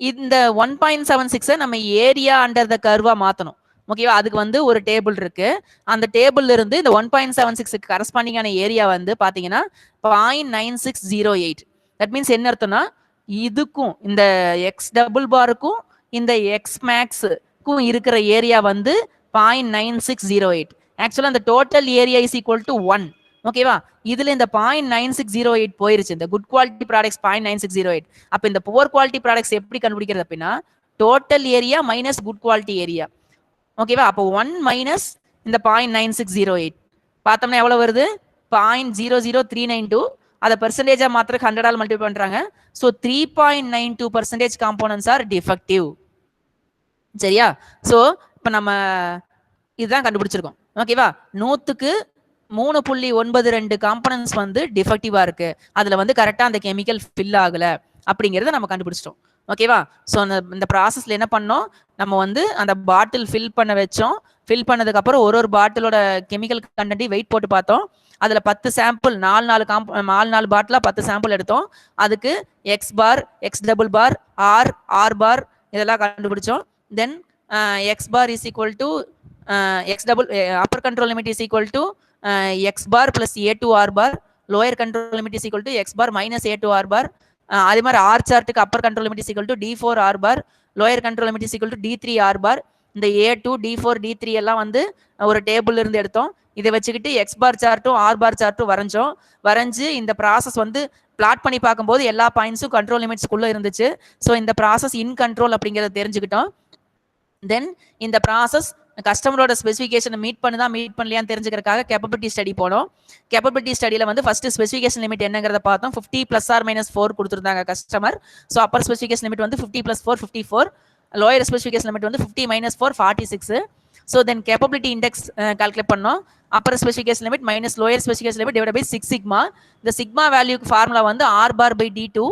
இந்த 1.76 நம்ம ஏரியா அண்டர் த கர்வா மாத்தணும். ஓகேவா? அதுக்கு வந்து ஒரு டேபிள் இருக்கு. அந்த டேபிள்ல இருந்து இந்த 1.76 கரஸ்பாண்டிங்கான ஏரியா வந்து பாத்தீங்கன்னா 0.9608. தட் மீன்ஸ் என்ன அர்த்தம்னா இதுக்கும் இந்த எக்ஸ் டபுள் பாருக்கும் இந்த எக்ஸ் மேக்ஸுக்கும் இருக்கிற ஏரியா வந்து 0.9608. ஆக்சுவலா அந்த total area is equal to 1. ஓகேவா? இதுல இந்த 0.9608 போயிருச்சு. இந்த குட் குவாலிட்டி ப்ராடக்ட்ஸ் 0.9608. அப்ப இந்த புவர் குவாலிட்டி ப்ராடக்ட்ஸ் எப்படி கண்டுபிடிக்கிறது அப்படின்னா total area minus good quality area. ஓகேவா? அப்போ 1 மைனஸ் இந்த 0.9608 பார்த்தோம்னா எவ்வளவு வருது? 0.00392. அதை பெர்சன்டேஜா மாத்திர 100 ஆல் மல்டிப்ளை பண்றாங்க. So 3.92% components are defective. சரியா? ஸோ இப்போ நம்ம இதுதான் கண்டுபிடிச்சிருக்கோம். ஓகேவா? 100க்கு 3.92 காம்போனன்ட்ஸ் வந்து டிஃபெக்டிவா இருக்கு. அதுல வந்து கரெக்டா அந்த கெமிக்கல் ஃபில் ஆகல அப்படிங்கறத நம்ம கண்டுபிடிச்சிட்டோம். ஓகேவா? ஸோ இந்த ப்ராசஸ்ல என்ன பண்ணோம்? நம்ம வந்து அந்த பாட்டில் ஃபில் பண்ண வச்சோம். ஃபில் பண்ணதுக்கு அப்புறம் ஒரு பாட்டிலோட கெமிக்கல் கண்டென்ட் வெயிட் போட்டு பார்த்தோம். அதுல 10 சாம்பிள் 4 பாட்டிலா 10 சாம்பிள் எடுத்தோம். அதுக்கு x bar, x double bar, R bar இதெல்லாம் கண்டுபிடிச்சோம். Then x bar is equal to x double upper control limit is equal to x bar plus A2R bar, lower control limit is equal to x bar minus A2R bar. அதே மாதிரி R சார்ட்டுக்கு upper control limit is equal to D4R bar, lower control limit is equal to D3R bar. இந்த A2, D4, D3 எல்லாம் வந்து ஒரு டேபிள்ல இருந்து எடுத்தோம். இதை வச்சுக்கிட்டு எக்ஸ் பார் சார்ட்டும் ஆர் பார் சார்ட்டும் வரைஞ்சு இந்த ப்ராசஸ் வந்து பிளாட் பண்ணி பார்க்கும்போது எல்லா பாயிண்ட்ஸும் கண்ட்ரோல் லிமிட்ஸ்க்குள்ள இருந்துச்சு. ஸோ இந்த ப்ராசஸ் இன் கண்ட்ரோல் அப்படிங்கிறத தெரிஞ்சுக்கிட்டோம். தென் இந்த ப்ராசஸ் கஸ்டமரோட ஸ்பெசிஃபிகேஷனை மீட் பண்ணலையான்னு தெரிஞ்சுக்கிறதுக்காக கேப்பபிலிட்டி ஸ்டடி போனோம். கேப்பபிலிட்டி ஸ்டடியில வந்து ஃபர்ஸ்ட் ஸ்பெசிஃபிகேஷன் லிமிட் என்னங்கிறத பார்த்தோம். 50 + or - 4 கொடுத்துருந்தாங்க customer. So Appar specification limit வந்து 50 + 4 54, லோயர் ஸ்பெசிஃபிகேஷன் லிமிட் வந்து 50 - 4 46. So then capability index calculate பண்ணோம். Upper specification limit minus lower specification limit divide by 6 sigma. இந்த சிக்மா வேல்யூக்கு ஃபார்முலா வந்து R bar by D2.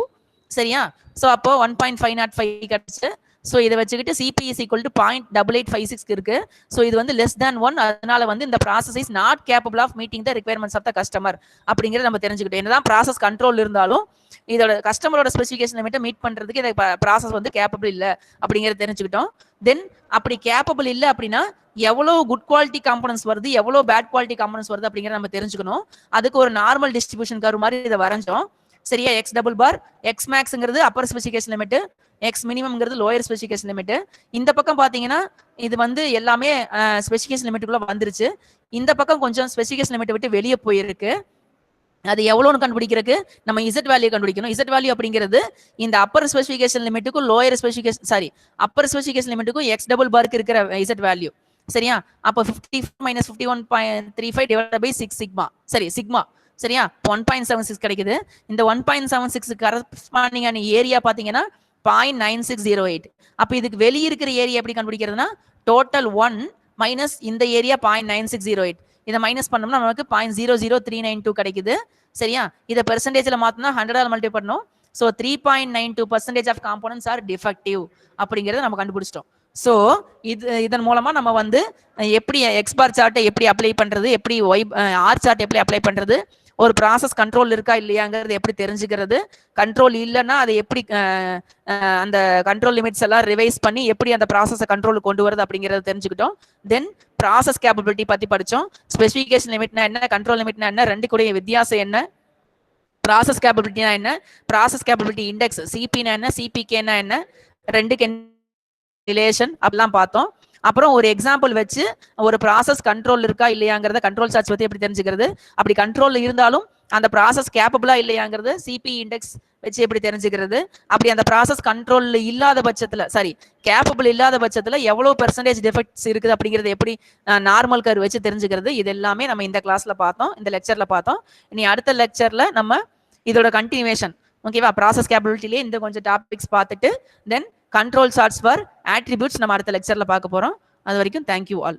சரியா? ஸோ அப்போ 1.505 கிடைச்சு. ஸோ இதை வச்சுக்கிட்டு சிபி இஸ் ஈக்குவல் டு 0.8856 இருக்கு. ஸோ இது வந்து லெஸ் தேன் 1. அதனால வந்து இந்த process is not capable of meeting the requirements of the customer அப்படிங்கிறத நம்ம தெரிஞ்சுக்கிட்டோம். என்னதான் ப்ராசஸ் கண்ட்ரோல் இருந்தாலும் இதோட கஸ்டமரோட ஸ்பெசிஃபிகேஷன் லிமிட்டை மீட் பண்றதுக்கு இந்த ப்ராசஸ் வந்து கேப்பபிள் இல்லை அப்படிங்கிறத தெரிஞ்சுக்கிட்டோம். தென் அப்படி கேப்பபிள் இல்லை அப்படின்னா எவ்வளோ குட் குவாலிட்டி காம்பனன்ட்ஸ் வருது, எவ்வளோ பேட் குவாலிட்டி காம்பனன்ட்ஸ் வருது அப்படிங்கிறத நம்ம தெரிஞ்சுக்கணும். அதுக்கு ஒரு நார்மல் டிஸ்ட்ரிபியூஷன் கர்வ் மாதிரி இதை வரைஞ்சோம். சரியா? எக்ஸ் டபுள் பார், எக்ஸ் மேக்ஸ்ங்கிறது அப்பர் ஸ்பெசிஃபிகேஷன் லிமிட், எக்ஸ் மினிமம்ங்கிறது லோயர் ஸ்பெசிஃபிகேஷன் லிமிட். இந்த பக்கம் பாத்தீங்கன்னா இது வந்து எல்லாமே ஸ்பெசிஃபிகேஷன் லிமிட்டுக்குள்ள வந்துருச்சு. இந்த பக்கம் கொஞ்சம் ஸ்பெசிஃபிகேஷன் லிமிட் விட்டு வெளியே போயிருக்கு. அது எவ்வளோன்னு கண்டுபிடிக்கிறதுக்கு நம்ம இசட் வேல்யூ கண்டுபிடிக்கணும். இசட் வேல்யூ அப்படிங்கிறது இந்த அப்பர் ஸ்பெசிஃபிகேஷன் லிமிட்டுக்கும் லோயர் ஸ்பெசிஃபிகேஷன் அப்பர் ஸ்பெசிஃபிகேஷன் லிமிட்டுக்கும் எக்ஸ் டபுள் பாருக்கு இருக்கிற இசட் வேல்யூ. சரியா? அப்போ 54 - 51.35 டிவைட் பை 6 சிக்மா. சரி, சிக்மா. சரியா? 1.76 கிடைக்குது. இந்த 1.76 கரஸ்பாண்டிங்கான ஏரியா பாத்தீங்கன்னா 0.9608. அப்ப இதுக்கு வெளியே இருக்கிற ஏரியா எப்படி கண்டுபிடிக்கிறதுனா டோட்டல் 1 மைனஸ் இந்த ஏரியா 0.9608. இதை மைனஸ் பண்ணோம்னா நமக்கு 0.00392 கிடைக்குது. சரியா? இதை பெர்சன்டேஜ்ல மாத்தினா 100 ஆல் மல்டிப்ளை பண்ணோம். So 3.92% of components are defective அப்படிங்கிறத நம்ம கண்டுபிடிச்சிட்டோம். ஸோ இதன் மூலமா நம்ம வந்து எப்படி எக்ஸ் பார் சார்ட்டை எப்படி அப்ளை பண்றது, எப்படி ஆர் சார்ட் எப்படி அப்ளை பண்றது, ஒரு ப்ராசஸ் கண்ட்ரோல் இருக்கா இல்லையாங்கிறது எப்படி தெரிஞ்சுக்கிறது, கண்ட்ரோல் இல்லைன்னா அதை எப்படி அந்த கண்ட்ரோல் லிமிட்ஸ் எல்லாம் ரிவைஸ் பண்ணி எப்படி அந்த ப்ராசஸை கண்ட்ரோல் கொண்டு வரது அப்படிங்கிறத தெரிஞ்சுக்கிட்டோம். தென் ப்ராசஸ் கேப்பபிலிட்டி பத்தி படிச்சோம். ஸ்பெசிஃபிகேஷன் லிமிட்னா என்ன, கண்ட்ரோல் லிமிட்னா என்ன, ரெண்டு கூடிய வித்தியாசம் என்ன, ப்ராசஸ் கேப்பபிலிட்டினா என்ன, ப்ராசஸ் கேப்பபிலிட்டி இண்டெக்ஸ் சிபினா என்ன, சிபிகேனா என்ன, ரெண்டுக்கு ரிலேஷன் அப்படிலாம் பார்த்தோம். அப்புறம் ஒரு எக்ஸாம்பிள் வச்சு ஒரு ப்ராசஸ் கண்ட்ரோல் இருக்கா இல்லையாங்கிறத கண்ட்ரோல் சார்ட்ஸ் பத்தி எப்படி தெரிஞ்சுக்கிறது, அப்படி கண்ட்ரோல் இருந்தாலும் அந்த ப்ராசஸ் கேப்பபிளா இல்லையாங்கிறது சிபி இண்டெக்ஸ் வச்சு எப்படி தெரிஞ்சுக்கிறது, அப்படி அந்த ப்ராசஸ் கண்ட்ரோல் இல்லாத பட்சத்துல கேப்பபிள் இல்லாத பட்சத்துல எவ்வளவு பெர்சன்டேஜ் டிஃபெக்ட்ஸ் இருக்குது அப்படிங்கிறது எப்படி நார்மல் கர்வ் வச்சு தெரிஞ்சுக்கிறது, இது எல்லாமே நம்ம இந்த கிளாஸ்ல பார்த்தோம், இந்த லெக்சர்ல பார்த்தோம். இனி அடுத்த லெக்சர்ல நம்ம இதோட கண்டினியூவேஷன், ஓகேவா, ப்ராசஸ் கேப்பபிலிட்டிலே இந்த கொஞ்சம் டாபிக்ஸ் பார்த்துட்டு then control charts for attributes நம்ம அடுத்த லெக்சர்ல பார்க்க போறோம். அது வரைக்கும் தேங்க்யூ ஆல்.